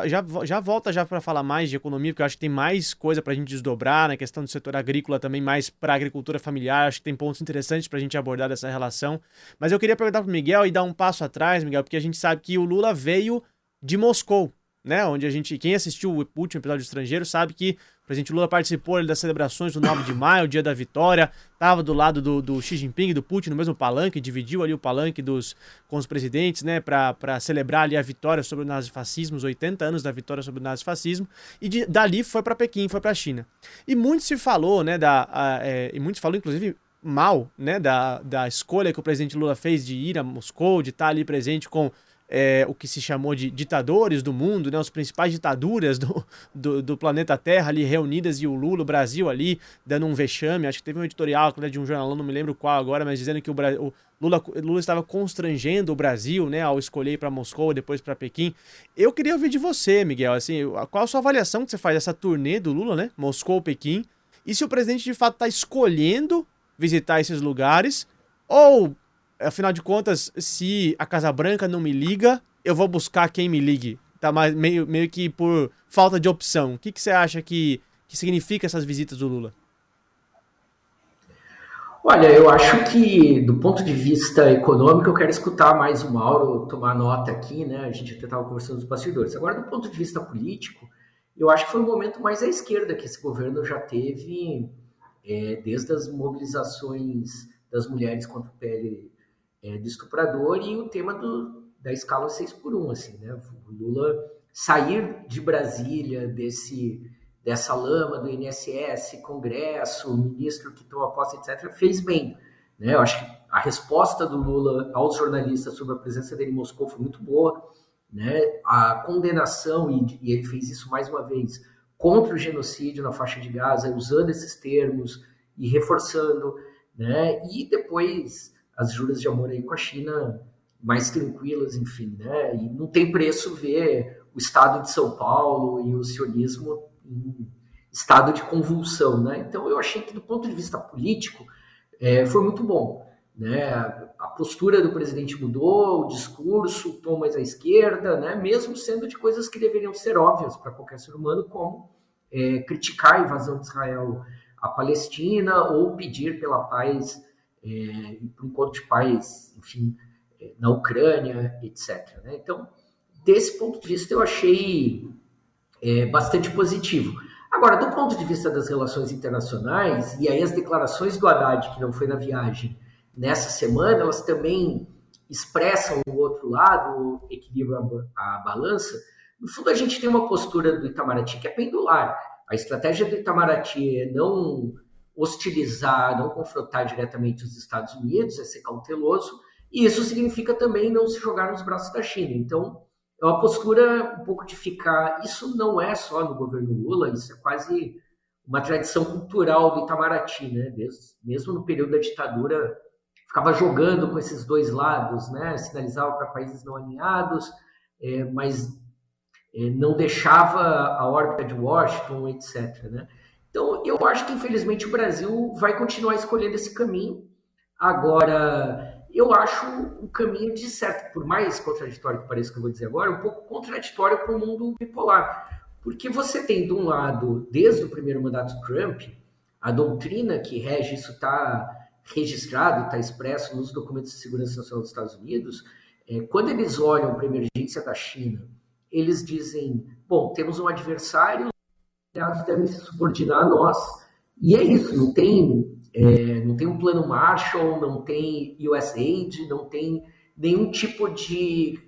A: já volta para falar mais de economia, porque eu acho que tem mais coisa para a gente desdobrar na questão do setor agrícola, também mais para a agricultura familiar. Acho que tem pontos interessantes para a gente abordar dessa relação. Mas eu queria perguntar para o Miguel e dar um passo atrás, Miguel, porque a gente sabe que o Lula veio de Moscou, né? Onde quem assistiu o último episódio do Estrangeiro sabe que o presidente Lula participou das celebrações do 9 de maio, o dia da vitória, estava do lado do Xi Jinping e do Putin no mesmo palanque, dividiu ali o palanque com os presidentes, né, para celebrar ali a vitória sobre o nazifascismo, os 80 anos da vitória sobre o nazifascismo, e dali foi para Pequim, foi para a China. E muito se falou, né, e muito se falou, inclusive, mal, né, da escolha que o presidente Lula fez de ir a Moscou, de estar ali presente com o que se chamou de ditadores do mundo, né, as principais ditaduras do planeta Terra ali reunidas, e o Lula, o Brasil ali dando um vexame. Acho que teve um editorial de um jornalão, não me lembro qual agora, mas dizendo que o Lula estava constrangendo o Brasil, né, ao escolher ir para Moscou e depois para Pequim. Eu queria ouvir de você, Miguel, assim, qual a sua avaliação que você faz dessa turnê do Lula, né, Moscou, Pequim, e se o presidente de fato está escolhendo visitar esses lugares, ou afinal de contas, se a Casa Branca não me liga, eu vou buscar quem me ligue. Tá meio que por falta de opção. O que você acha que significa essas visitas do Lula?
D: Olha, eu acho que, do ponto de vista econômico, eu quero escutar mais o Mauro tomar nota aqui, né? A gente até estava conversando dos bastidores. Agora, do ponto de vista político, eu acho que foi um momento mais à esquerda que esse governo já teve, desde as mobilizações das mulheres contra o PL do estuprador e o tema da escala 6x1, assim, né? O Lula sair de Brasília, dessa lama do INSS, Congresso, ministro que toma posse, etc., fez bem, né? Eu acho que a resposta do Lula aos jornalistas sobre a presença dele em Moscou foi muito boa, né? A condenação, e ele fez isso mais uma vez, contra o genocídio na faixa de Gaza, usando esses termos e reforçando, né? E depois as juras de amor aí com a China mais tranquilas, enfim, né? E não tem preço ver o estado de São Paulo e o sionismo em estado de convulsão, né? Então eu achei que, do ponto de vista político, foi muito bom, né? A postura do presidente mudou, o discurso, o tom mais à esquerda, né? Mesmo sendo de coisas que deveriam ser óbvias para qualquer ser humano, como criticar a invasão de Israel à Palestina ou pedir pela paz por encontro de paz, enfim, na Ucrânia, etc. Né? Então, desse ponto de vista, eu achei bastante positivo. Agora, do ponto de vista das relações internacionais, e aí as declarações do Haddad, que não foi na viagem nessa semana, elas também expressam o outro lado, equilibram a balança. No fundo, a gente tem uma postura do Itamaraty que é pendular. A estratégia do Itamaraty é não hostilizar, não confrontar diretamente os Estados Unidos, é ser cauteloso, e isso significa também não se jogar nos braços da China. Então, é uma postura um pouco de ficar... Isso não é só no governo Lula, isso é quase uma tradição cultural do Itamaraty, né? Mesmo no período da ditadura, ficava jogando com esses dois lados, né? Sinalizava para países não alinhados, mas não deixava a órbita de Washington, etc., né? Então, eu acho que, infelizmente, o Brasil vai continuar escolhendo esse caminho. Agora, eu acho um caminho de certo, por mais contraditório que pareça que eu vou dizer agora, um pouco contraditório para o mundo bipolar. Porque você tem, de um lado, desde o primeiro mandato Trump, a doutrina que rege isso está registrado, está expresso nos documentos de segurança nacional dos Estados Unidos. Quando eles olham para a emergência da China, eles dizem, bom, temos um adversário, os aliados devem se subordinar a nós, e é isso, não tem um plano Marshall, não tem USAID, não tem nenhum tipo de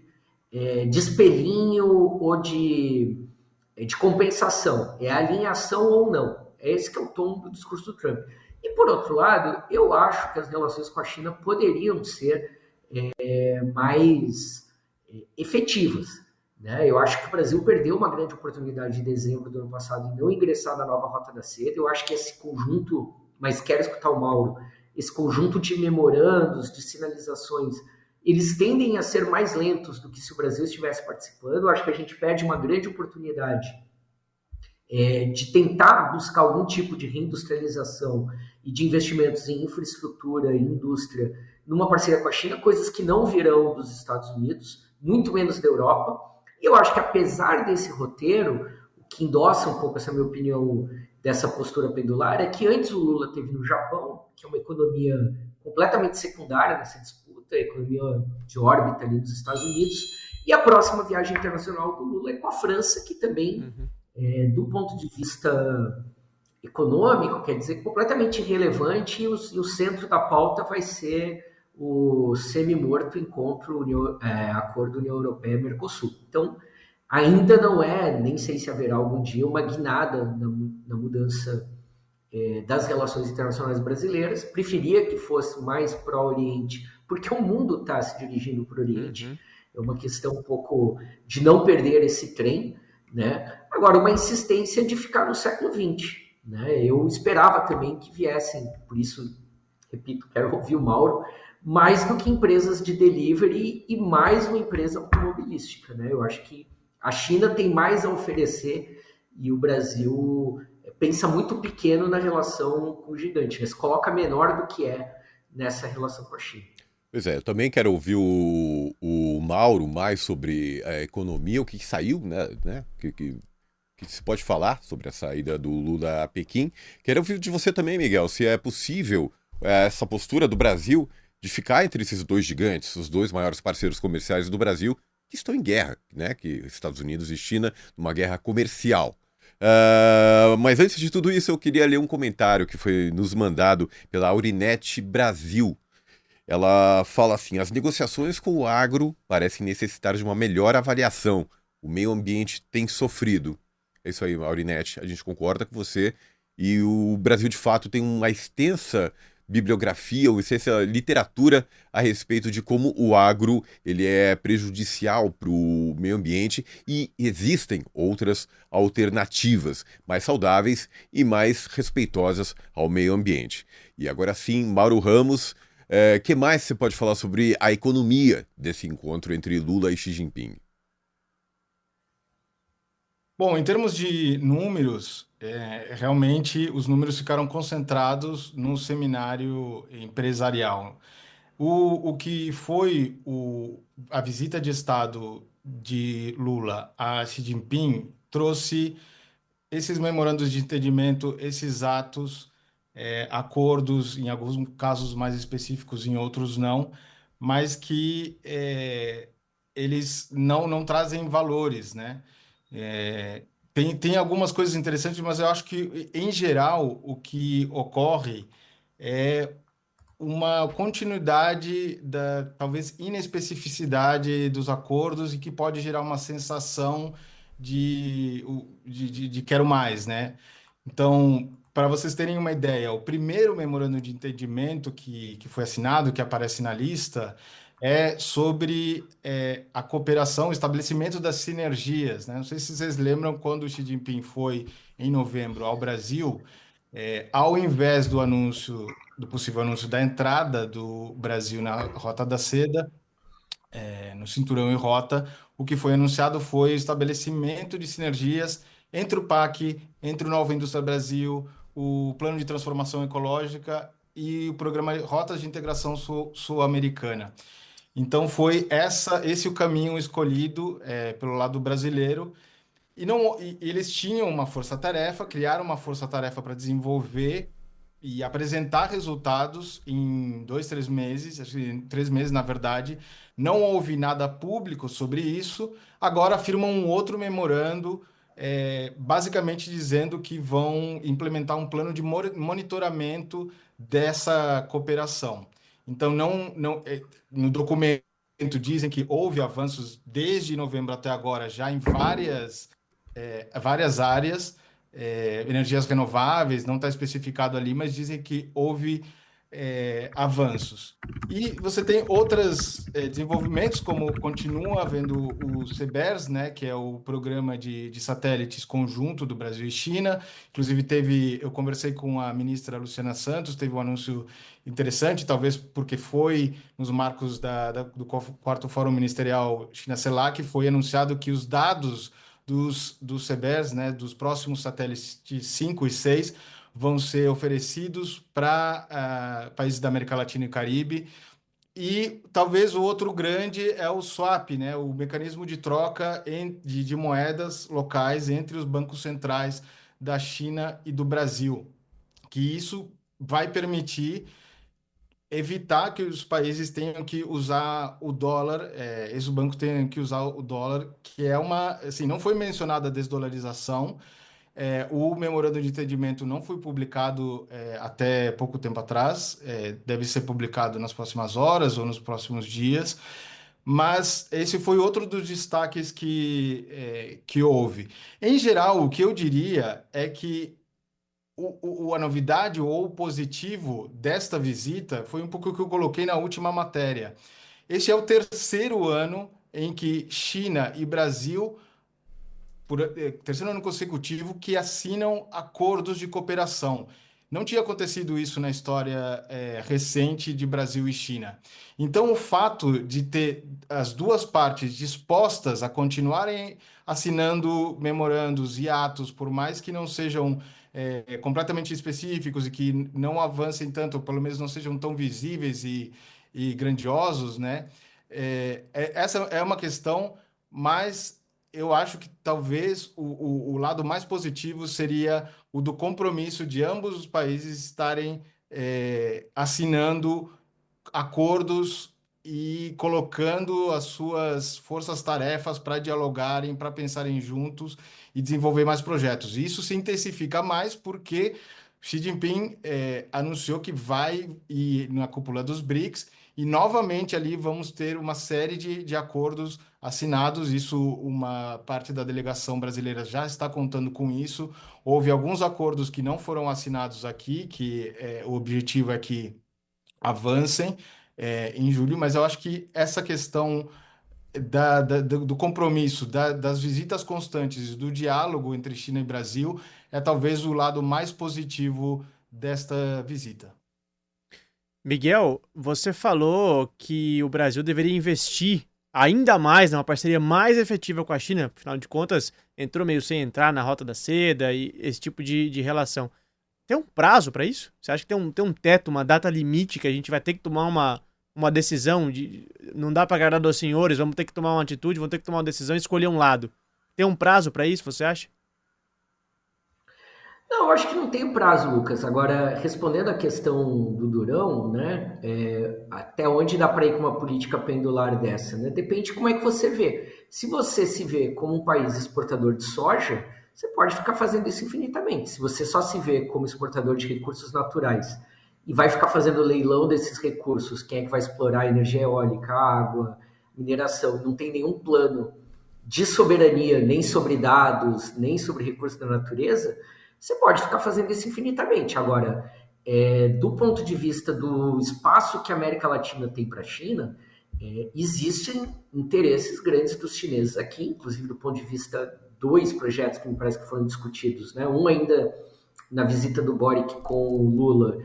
D: espelhinho ou de compensação. É alinhação ou não. É esse que é o tom do discurso do Trump. E, por outro lado, eu acho que as relações com a China poderiam ser mais efetivas. Né? Eu acho que o Brasil perdeu uma grande oportunidade em dezembro do ano passado em não ingressar na nova Rota da Seda. Eu acho que esse conjunto, mas quero escutar o Mauro, esse conjunto de memorandos, de sinalizações, eles tendem a ser mais lentos do que se o Brasil estivesse participando. Eu acho que a gente perde uma grande oportunidade de tentar buscar algum tipo de reindustrialização e de investimentos em infraestrutura e indústria numa parceria com a China, coisas que não virão dos Estados Unidos, muito menos da Europa. E eu acho que, apesar desse roteiro, o que endossa um pouco essa minha opinião dessa postura pendular é que antes o Lula teve no Japão, que é uma economia completamente secundária nessa disputa, a economia de órbita ali dos Estados Unidos, e a próxima viagem internacional do Lula é com a França, que também, do ponto de vista econômico, quer dizer, completamente irrelevante, e o centro da pauta vai ser o semi-morto encontro Acordo União Europeia-Mercosul. Então, ainda não nem sei se haverá algum dia uma guinada na mudança das relações internacionais brasileiras. Preferia que fosse mais pró-Oriente, porque o mundo está se dirigindo para o Oriente. É uma questão um pouco de não perder esse trem, né? Agora, uma insistência de ficar no século XX. Né? Eu esperava também que viessem, por isso, repito, quero ouvir o Mauro, mais do que empresas de delivery e mais uma empresa automobilística. Né? Eu acho que a China tem mais a oferecer e o Brasil pensa muito pequeno na relação com o gigante, mas coloca menor do que nessa relação com a China.
B: Pois é, eu também quero ouvir o Mauro mais sobre a economia, o que saiu, né? Que se pode falar sobre a saída do Lula a Pequim. Quero ouvir de você também, Miguel, se é possível essa postura do Brasil de ficar entre esses dois gigantes, os dois maiores parceiros comerciais do Brasil, que estão em guerra, né? Que Estados Unidos e China, numa guerra comercial. Mas antes de tudo isso, eu queria ler um comentário que foi nos mandado pela Aurinete Brasil. Ela fala assim: as negociações com o agro parecem necessitar de uma melhor avaliação. O meio ambiente tem sofrido. É isso aí, Aurinete, a gente concorda com você. E o Brasil, de fato, tem uma extensa bibliografia, uma extensa literatura a respeito de como o agro ele é prejudicial para o meio ambiente, e existem outras alternativas mais saudáveis e mais respeitosas ao meio ambiente. E agora sim, Mauro Ramos, que mais você pode falar sobre a economia desse encontro entre Lula e Xi Jinping?
C: Bom, em termos de números, realmente os números ficaram concentrados no seminário empresarial. O que foi a visita de Estado de Lula a Xi Jinping trouxe esses memorandos de entendimento, esses atos, acordos, em alguns casos mais específicos, em outros não, mas que eles não trazem valores, né? Tem algumas coisas interessantes, mas eu acho que, em geral, o que ocorre é uma continuidade da, talvez, inespecificidade dos acordos e que pode gerar uma sensação de quero mais, né? Então, para vocês terem uma ideia, o primeiro memorando de entendimento que foi assinado, que aparece na lista, é sobre a cooperação, o estabelecimento das sinergias, né? Não sei se vocês lembram quando o Xi Jinping foi, em novembro, ao Brasil, ao invés do possível anúncio da entrada do Brasil na Rota da Seda, no Cinturão e Rota, o que foi anunciado foi o estabelecimento de sinergias entre o PAC, entre o Nova Indústria Brasil, o Plano de Transformação Ecológica e o programa Rotas de Integração Sul-Americana. Então foi esse o caminho escolhido pelo lado brasileiro. E eles tinham uma força-tarefa, criaram uma força-tarefa para desenvolver e apresentar resultados em 2, 3 meses, acho que em 3 meses, na verdade. Não houve nada público sobre isso. Agora firmam um outro memorando, basicamente dizendo que vão implementar um plano de monitoramento dessa cooperação. Então, no documento dizem que houve avanços desde novembro até agora, já em várias áreas, energias renováveis, não está especificado ali, mas dizem que houve avanços. E você tem outros desenvolvimentos, como continua havendo o CBERS, né, que é o programa de satélites conjunto do Brasil e China. Inclusive, eu conversei com a ministra Luciana Santos, teve um anúncio interessante, talvez porque foi nos marcos do 4º Fórum Ministerial China-CELAC, foi anunciado que os dados dos CBERS, né, dos próximos satélites 5 e 6, vão ser oferecidos para países da América Latina e Caribe. E talvez o outro grande é o swap, né, o mecanismo de troca de moedas locais entre os bancos centrais da China e do Brasil, que isso vai permitir evitar que os países tenham que usar o dólar, esses bancos tenham que usar o dólar, que é assim, não foi mencionada a desdolarização. O memorando de entendimento não foi publicado até pouco tempo atrás, deve ser publicado nas próximas horas ou nos próximos dias, mas esse foi outro dos destaques que houve. Em geral, o que eu diria é que a novidade ou o positivo desta visita foi um pouco o que eu coloquei na última matéria. Este é o 3º ano em que China e Brasil, por 3º ano consecutivo, que assinam acordos de cooperação. Não tinha acontecido isso na história recente de Brasil e China. Então, o fato de ter as duas partes dispostas a continuarem assinando memorandos e atos, por mais que não sejam completamente específicos e que não avancem tanto, ou pelo menos não sejam tão visíveis e grandiosos, né? Essa é uma questão, mas eu acho que talvez o lado mais positivo seria o do compromisso de ambos os países estarem assinando acordos e colocando as suas forças-tarefas para dialogarem, para pensarem juntos e desenvolver mais projetos. Isso se intensifica mais porque Xi Jinping anunciou que vai ir na cúpula dos BRICS e novamente ali vamos ter uma série de acordos assinados. Isso, uma parte da delegação brasileira já está contando com isso. Houve alguns acordos que não foram assinados aqui, que o objetivo é que avancem em julho, mas eu acho que essa questão do compromisso, das visitas constantes, do diálogo entre China e Brasil, é talvez o lado mais positivo desta visita.
A: Miguel, você falou que o Brasil deveria investir ainda mais numa parceria mais efetiva com a China, afinal de contas, entrou meio sem entrar na Rota da Seda e esse tipo de relação. Tem um prazo para isso? Você acha que tem um teto, uma data limite que a gente vai ter que tomar uma decisão? Não dá para agradar dos senhores, vamos ter que tomar uma atitude, vamos ter que tomar uma decisão e escolher um lado. Tem um prazo para isso, você acha?
D: Não, eu acho que não tem prazo, Lucas. Agora, respondendo a questão do Durão, né, até onde dá para ir com uma política pendular dessa? Né? Depende de como é que você vê. Se você se vê como um país exportador de soja, você pode ficar fazendo isso infinitamente. Se você só se vê como exportador de recursos naturais e vai ficar fazendo leilão desses recursos, quem é que vai explorar a energia eólica, água, mineração, não tem nenhum plano de soberania, nem sobre dados, nem sobre recursos da natureza, você pode ficar fazendo isso infinitamente. Agora, do ponto de vista do espaço que a América Latina tem para a China, existem interesses grandes dos chineses aqui, inclusive do ponto de vista 2 projetos que me parece que foram discutidos, né? Um ainda na visita do Boric com o Lula,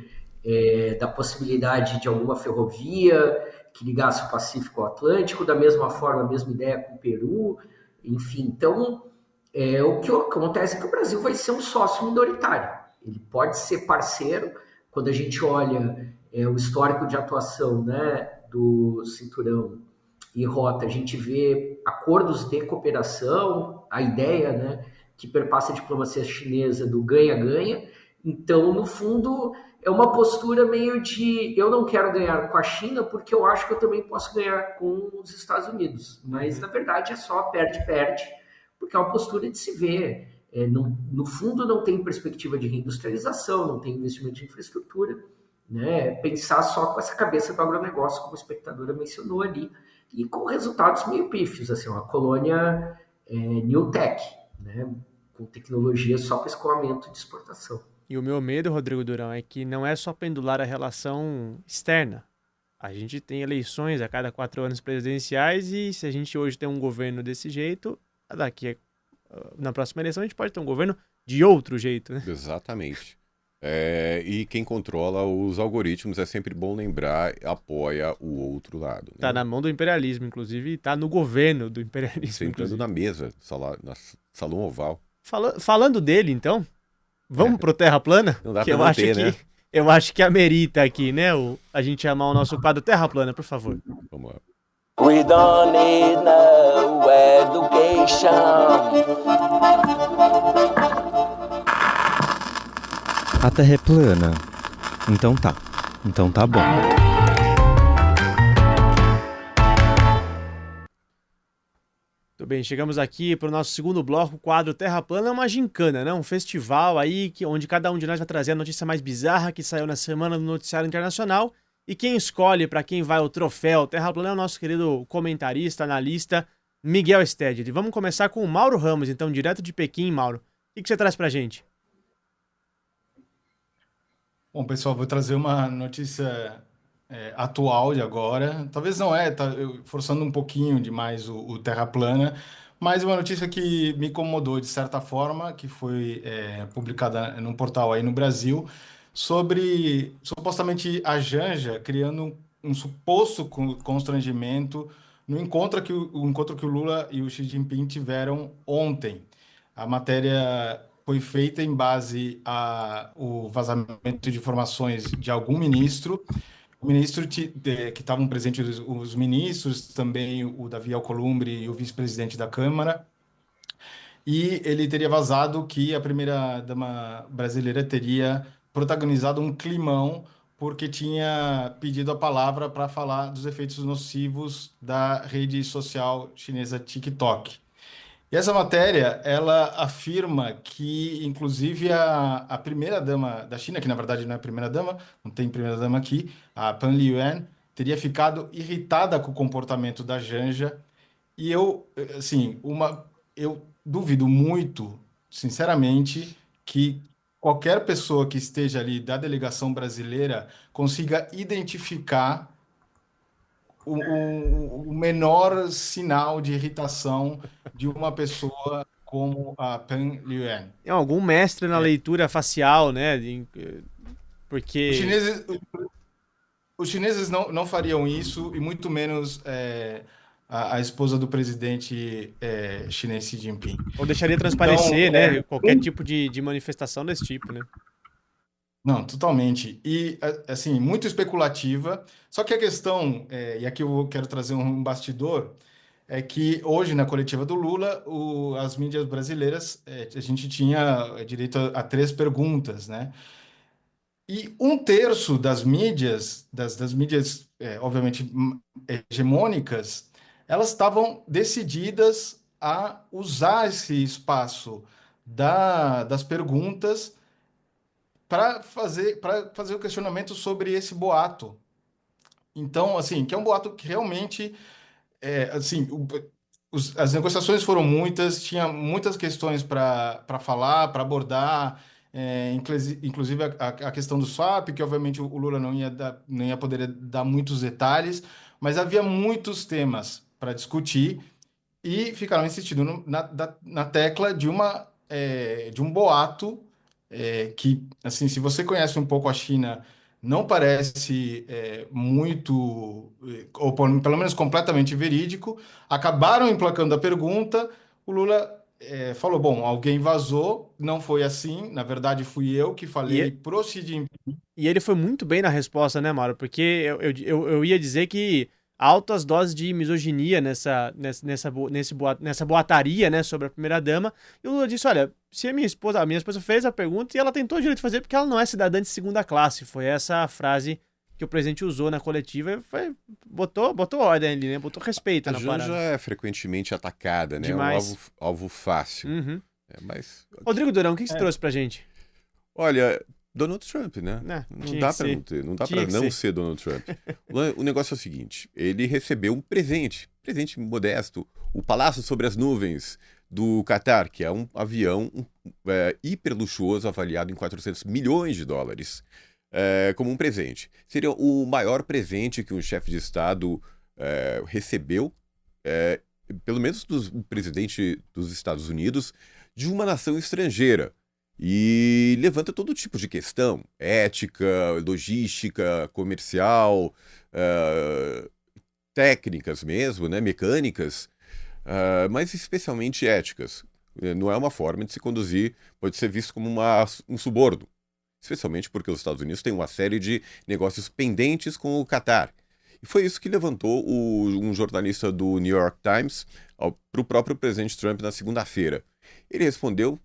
D: da possibilidade de alguma ferrovia que ligasse o Pacífico ao Atlântico, da mesma forma, a mesma ideia com o Peru, enfim. Então, o que acontece é que o Brasil vai ser um sócio minoritário. Ele pode ser parceiro, Quando a gente olha o histórico de atuação, né, do Cinturão e Rota, a gente vê acordos de cooperação, a ideia, né, que perpassa a diplomacia chinesa do ganha-ganha. Então, no fundo, é uma postura meio de eu não quero ganhar com a China porque eu acho que eu também posso ganhar com os Estados Unidos. Mas, na verdade, é só perde-perde, porque é uma postura de se ver. No fundo, não tem perspectiva de reindustrialização, não tem investimento de infraestrutura, né? Pensar só com essa cabeça do agronegócio, como a espectadora mencionou ali, e com resultados meio pífios, assim, uma colônia new tech, né? Com tecnologia só para escoamento de exportação.
A: E o meu medo, Rodrigo Durão, é que não é só pendular a relação externa. A gente tem eleições a cada 4 anos presidenciais e se a gente hoje tem um governo desse jeito, na próxima eleição a gente pode ter um governo de outro jeito, né?
B: Exatamente. E quem controla os algoritmos, é sempre bom lembrar, apoia o outro lado. Né?
A: Tá na mão do imperialismo, inclusive, e tá no governo do imperialismo.
B: Sentando na mesa, na salão oval.
A: Falando dele, então, vamos pro Terra Plana?
B: Não dá
A: que
B: pra manter, né?
A: Eu acho que amerita aqui, né? A gente chamar o nosso quadro Terra Plana, por favor.
B: Vamos lá.
E: We don't need no education.
F: A Terra é plana. Então tá bom.
A: Tudo bem, chegamos aqui para o nosso segundo bloco, o quadro Terra Plana é uma gincana, né? Um festival aí onde cada um de nós vai trazer a notícia mais bizarra que saiu na semana no noticiário internacional. E quem escolhe para quem vai o troféu Terra Plana é o nosso querido comentarista, analista, Miguel Stedley. Vamos começar com o Mauro Ramos, então, direto de Pequim. Mauro, o que você traz para a gente?
C: Bom, pessoal, vou trazer uma notícia atual de agora. Talvez não forçando um pouquinho demais o Terra Plana, mas uma notícia que me incomodou de certa forma, que foi publicada num portal aí no Brasil, sobre supostamente a Janja criando um suposto constrangimento no encontro que o Lula e o Xi Jinping tiveram ontem. A matéria foi feita em base ao vazamento de informações de algum ministro. O ministro que estavam presentes, os ministros, também o Davi Alcolumbre e o vice-presidente da Câmara. E ele teria vazado que a primeira-dama brasileira teria protagonizado um climão porque tinha pedido a palavra para falar dos efeitos nocivos da rede social chinesa TikTok. E essa matéria, ela afirma que, inclusive, a primeira-dama da China, que na verdade não é a primeira-dama, não tem primeira-dama aqui, a Pan Liyuan, teria ficado irritada com o comportamento da Janja. E eu duvido muito, sinceramente, que qualquer pessoa que esteja ali da delegação brasileira consiga identificar o menor sinal de irritação de uma pessoa como a Pan Liyuan.
A: Tem algum mestre na leitura facial, né? Porque
C: os chineses não fariam isso, e muito menos a esposa do presidente chinês Xi Jinping.
A: Ou deixaria transparecer, então, né? Qualquer tipo de manifestação desse tipo, né?
C: Não, totalmente. E, assim, muito especulativa. Só que a questão, e aqui eu quero trazer um bastidor, é que hoje, na coletiva do Lula, as mídias brasileiras, a gente tinha direito a 3 perguntas, né? E 1/3 das mídias, das mídias, obviamente, hegemônicas, elas estavam decididas a usar esse espaço das perguntas para fazer o questionamento sobre esse boato. Então, assim, que é um boato que realmente, assim, as negociações foram muitas, tinha muitas questões para falar, para abordar, inclusive a questão do swap, que obviamente o Lula não ia poder dar muitos detalhes, mas havia muitos temas para discutir e ficaram insistindo na tecla de um boato que, assim, se você conhece um pouco a China, não parece muito, ou pelo menos completamente verídico. Acabaram emplacando a pergunta, o Lula falou, bom, alguém vazou, não foi assim, na verdade fui eu que falei pro Xi Jinping.
A: E ele foi muito bem na resposta, né, Mauro? Porque eu ia dizer que altas doses de misoginia nessa boataria, né, sobre a primeira-dama. E o Lula disse, olha, se a minha esposa fez a pergunta e ela tentou o direito de fazer porque ela não é cidadã de segunda classe. Foi essa a frase que o presidente usou na coletiva e botou ordem ali, né? Botou respeito
B: A
A: na
B: Janja
A: parada.
B: é frequentemente atacada, né?
A: Demais.
B: É um alvo fácil.
A: Uhum.
B: Mas,
A: Rodrigo Durão, o que você trouxe pra gente?
B: olha, Donald Trump, né?
A: Não
B: Não dá pra não ter, não dá pra não ser Donald Trump. O negócio é o seguinte, ele recebeu um presente modesto, o Palácio sobre as Nuvens do Qatar, que é um avião hiper luxuoso avaliado em 400 milhões de dólares. Como um presente. Seria o maior presente que um chefe de Estado recebeu, pelo menos do presidente dos Estados Unidos, de uma nação estrangeira. E levanta todo tipo de questão, ética, logística, comercial, técnicas mesmo, né, mecânicas, mas especialmente éticas. Não é uma forma de se conduzir, pode ser visto como um suborno. Especialmente porque os Estados Unidos têm uma série de negócios pendentes com o Qatar. E foi isso que levantou um jornalista do New York Times para o próprio presidente Trump na segunda-feira. Ele respondeu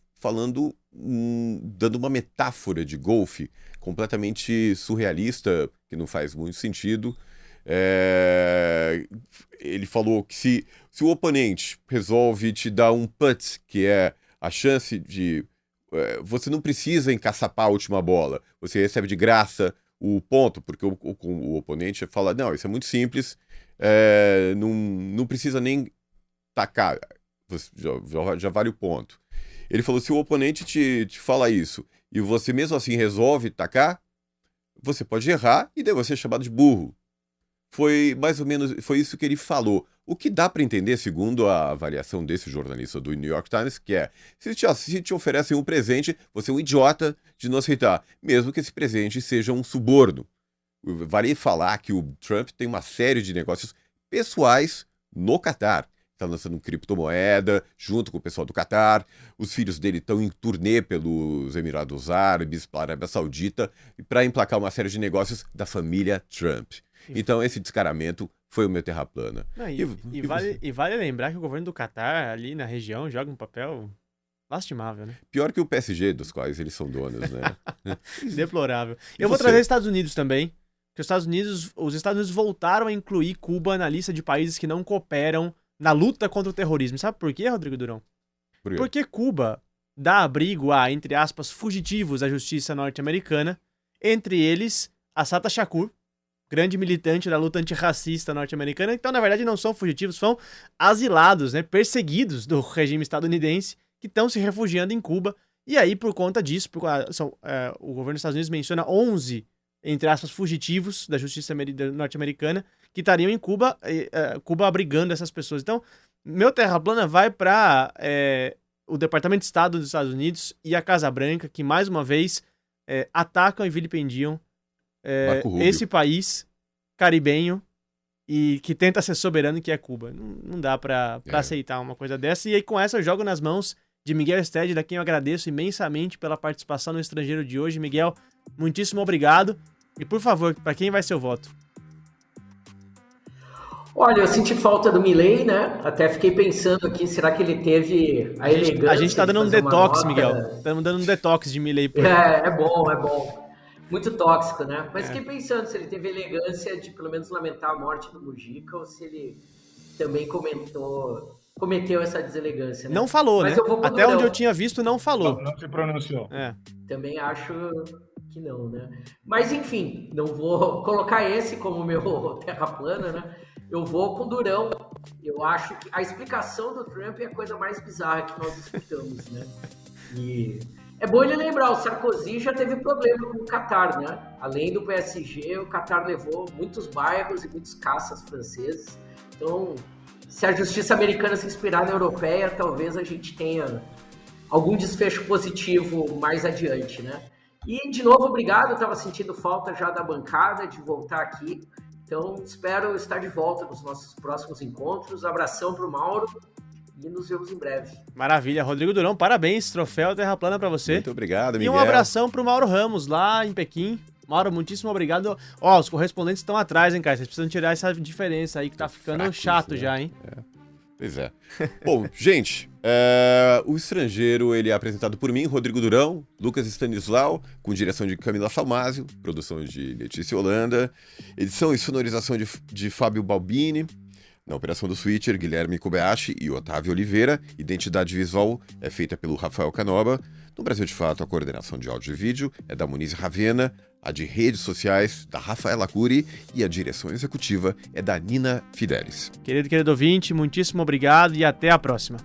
B: dando uma metáfora de golfe completamente surrealista, que não faz muito sentido. Ele falou que se o oponente resolve te dar um putt, que é a chance de... você não precisa encaçapar a última bola. Você recebe de graça o ponto, porque o oponente fala, não, isso é muito simples, não precisa nem tacar, já vale o ponto. Ele falou, se o oponente te fala isso e você mesmo assim resolve tacar, você pode errar e daí você é chamado de burro. Foi mais ou menos, foi isso que ele falou. O que dá para entender, segundo a avaliação desse jornalista do New York Times, que se te oferecem um presente, você é um idiota de não aceitar, mesmo que esse presente seja um suborno. Vale falar que o Trump tem uma série de negócios pessoais no Qatar. Está lançando criptomoeda junto com o pessoal do Qatar. Os filhos dele estão em turnê pelos Emirados Árabes, pela Arábia Saudita, para emplacar uma série de negócios da família Trump. Então, esse descaramento foi o meu terra plana.
A: E vale lembrar que o governo do Qatar, ali na região, joga um papel lastimável, né?
B: Pior que o PSG, dos quais eles são donos, né?
A: Deplorável. Eu vou trazer os Estados Unidos também, que os Estados Unidos voltaram a incluir Cuba na lista de países que não cooperam na luta contra o terrorismo. Sabe por quê, Rodrigo Durão?
B: Por quê?
A: Porque Cuba dá abrigo a, entre aspas, fugitivos da justiça norte-americana, entre eles Assata Shakur, grande militante da luta antirracista norte-americana. Então, na verdade, não são fugitivos, são asilados, né, perseguidos do regime estadunidense, que estão se refugiando em Cuba. E aí, por conta disso, o governo dos Estados Unidos menciona 11, entre aspas, fugitivos da justiça norte-americana que estariam em Cuba, Cuba abrigando essas pessoas. Então, meu terra plana vai para o Departamento de Estado dos Estados Unidos e a Casa Branca, que mais uma vez atacam e vilipendiam esse país caribenho e que tenta ser soberano, que é Cuba. Não dá para aceitar uma coisa dessa. E aí, com essa, eu jogo nas mãos de Miguel Stede, a quem eu agradeço imensamente pela participação no Estrangeiro de hoje. Miguel, muitíssimo obrigado. E, por favor, para quem vai ser o voto?
D: Olha, eu senti falta do Milei, né? Até fiquei pensando aqui, será que ele teve a elegância?
A: A gente tá dando um detox, Miguel. Estamos dando um detox de Milei.
D: É bom. Muito tóxico, né? Mas fiquei pensando se ele teve a elegância de pelo menos lamentar a morte do Mujica ou se ele também cometeu essa deselegância, né?
A: Não falou,
D: mas
A: né?
D: Até
A: onde eu tinha visto, não falou.
C: Não se pronunciou.
D: Também acho que não, né? Mas enfim, não vou colocar esse como meu terra plana, né? Eu vou com o Durão. Eu acho que a explicação do Trump é a coisa mais bizarra que nós escutamos, né? E é bom ele lembrar, o Sarkozy já teve problema com o Qatar, né? Além do PSG, o Qatar levou muitos bairros e muitos caças franceses. Então, se a justiça americana se inspirar na europeia, talvez a gente tenha algum desfecho positivo mais adiante, né? E, de novo, obrigado. Eu estava sentindo falta já da bancada, de voltar aqui. Então, espero estar de volta nos nossos próximos encontros. Abração para o Mauro e nos vemos em breve.
A: Maravilha. Rodrigo Durão, parabéns. Troféu Terra Plana pra você.
B: Muito obrigado,
A: E
B: Miguel.
A: um abração pro Mauro Ramos, lá em Pequim. Mauro, muitíssimo obrigado. Ó, os correspondentes estão atrás, hein, cara? Vocês precisam tirar essa diferença aí que tá ficando
B: fracos,
A: chato
B: né?
A: já, hein?
B: Pois é. Bom, gente, o Estrangeiro, ele é apresentado por mim, Rodrigo Durão, Lucas Stanislau, com direção de Camila Salmásio, produção de Letícia Holanda, edição e sonorização de Fábio Balbini, na operação do Switcher, Guilherme Kobayashi e Otávio Oliveira. Identidade visual é feita pelo Rafael Canoba. No Brasil de Fato, a coordenação de áudio e vídeo é da Muniz Ravena, a de redes sociais da Rafaela Cury e a direção executiva é da Nina Fidelis.
A: Querido ouvinte, muitíssimo obrigado e até a próxima.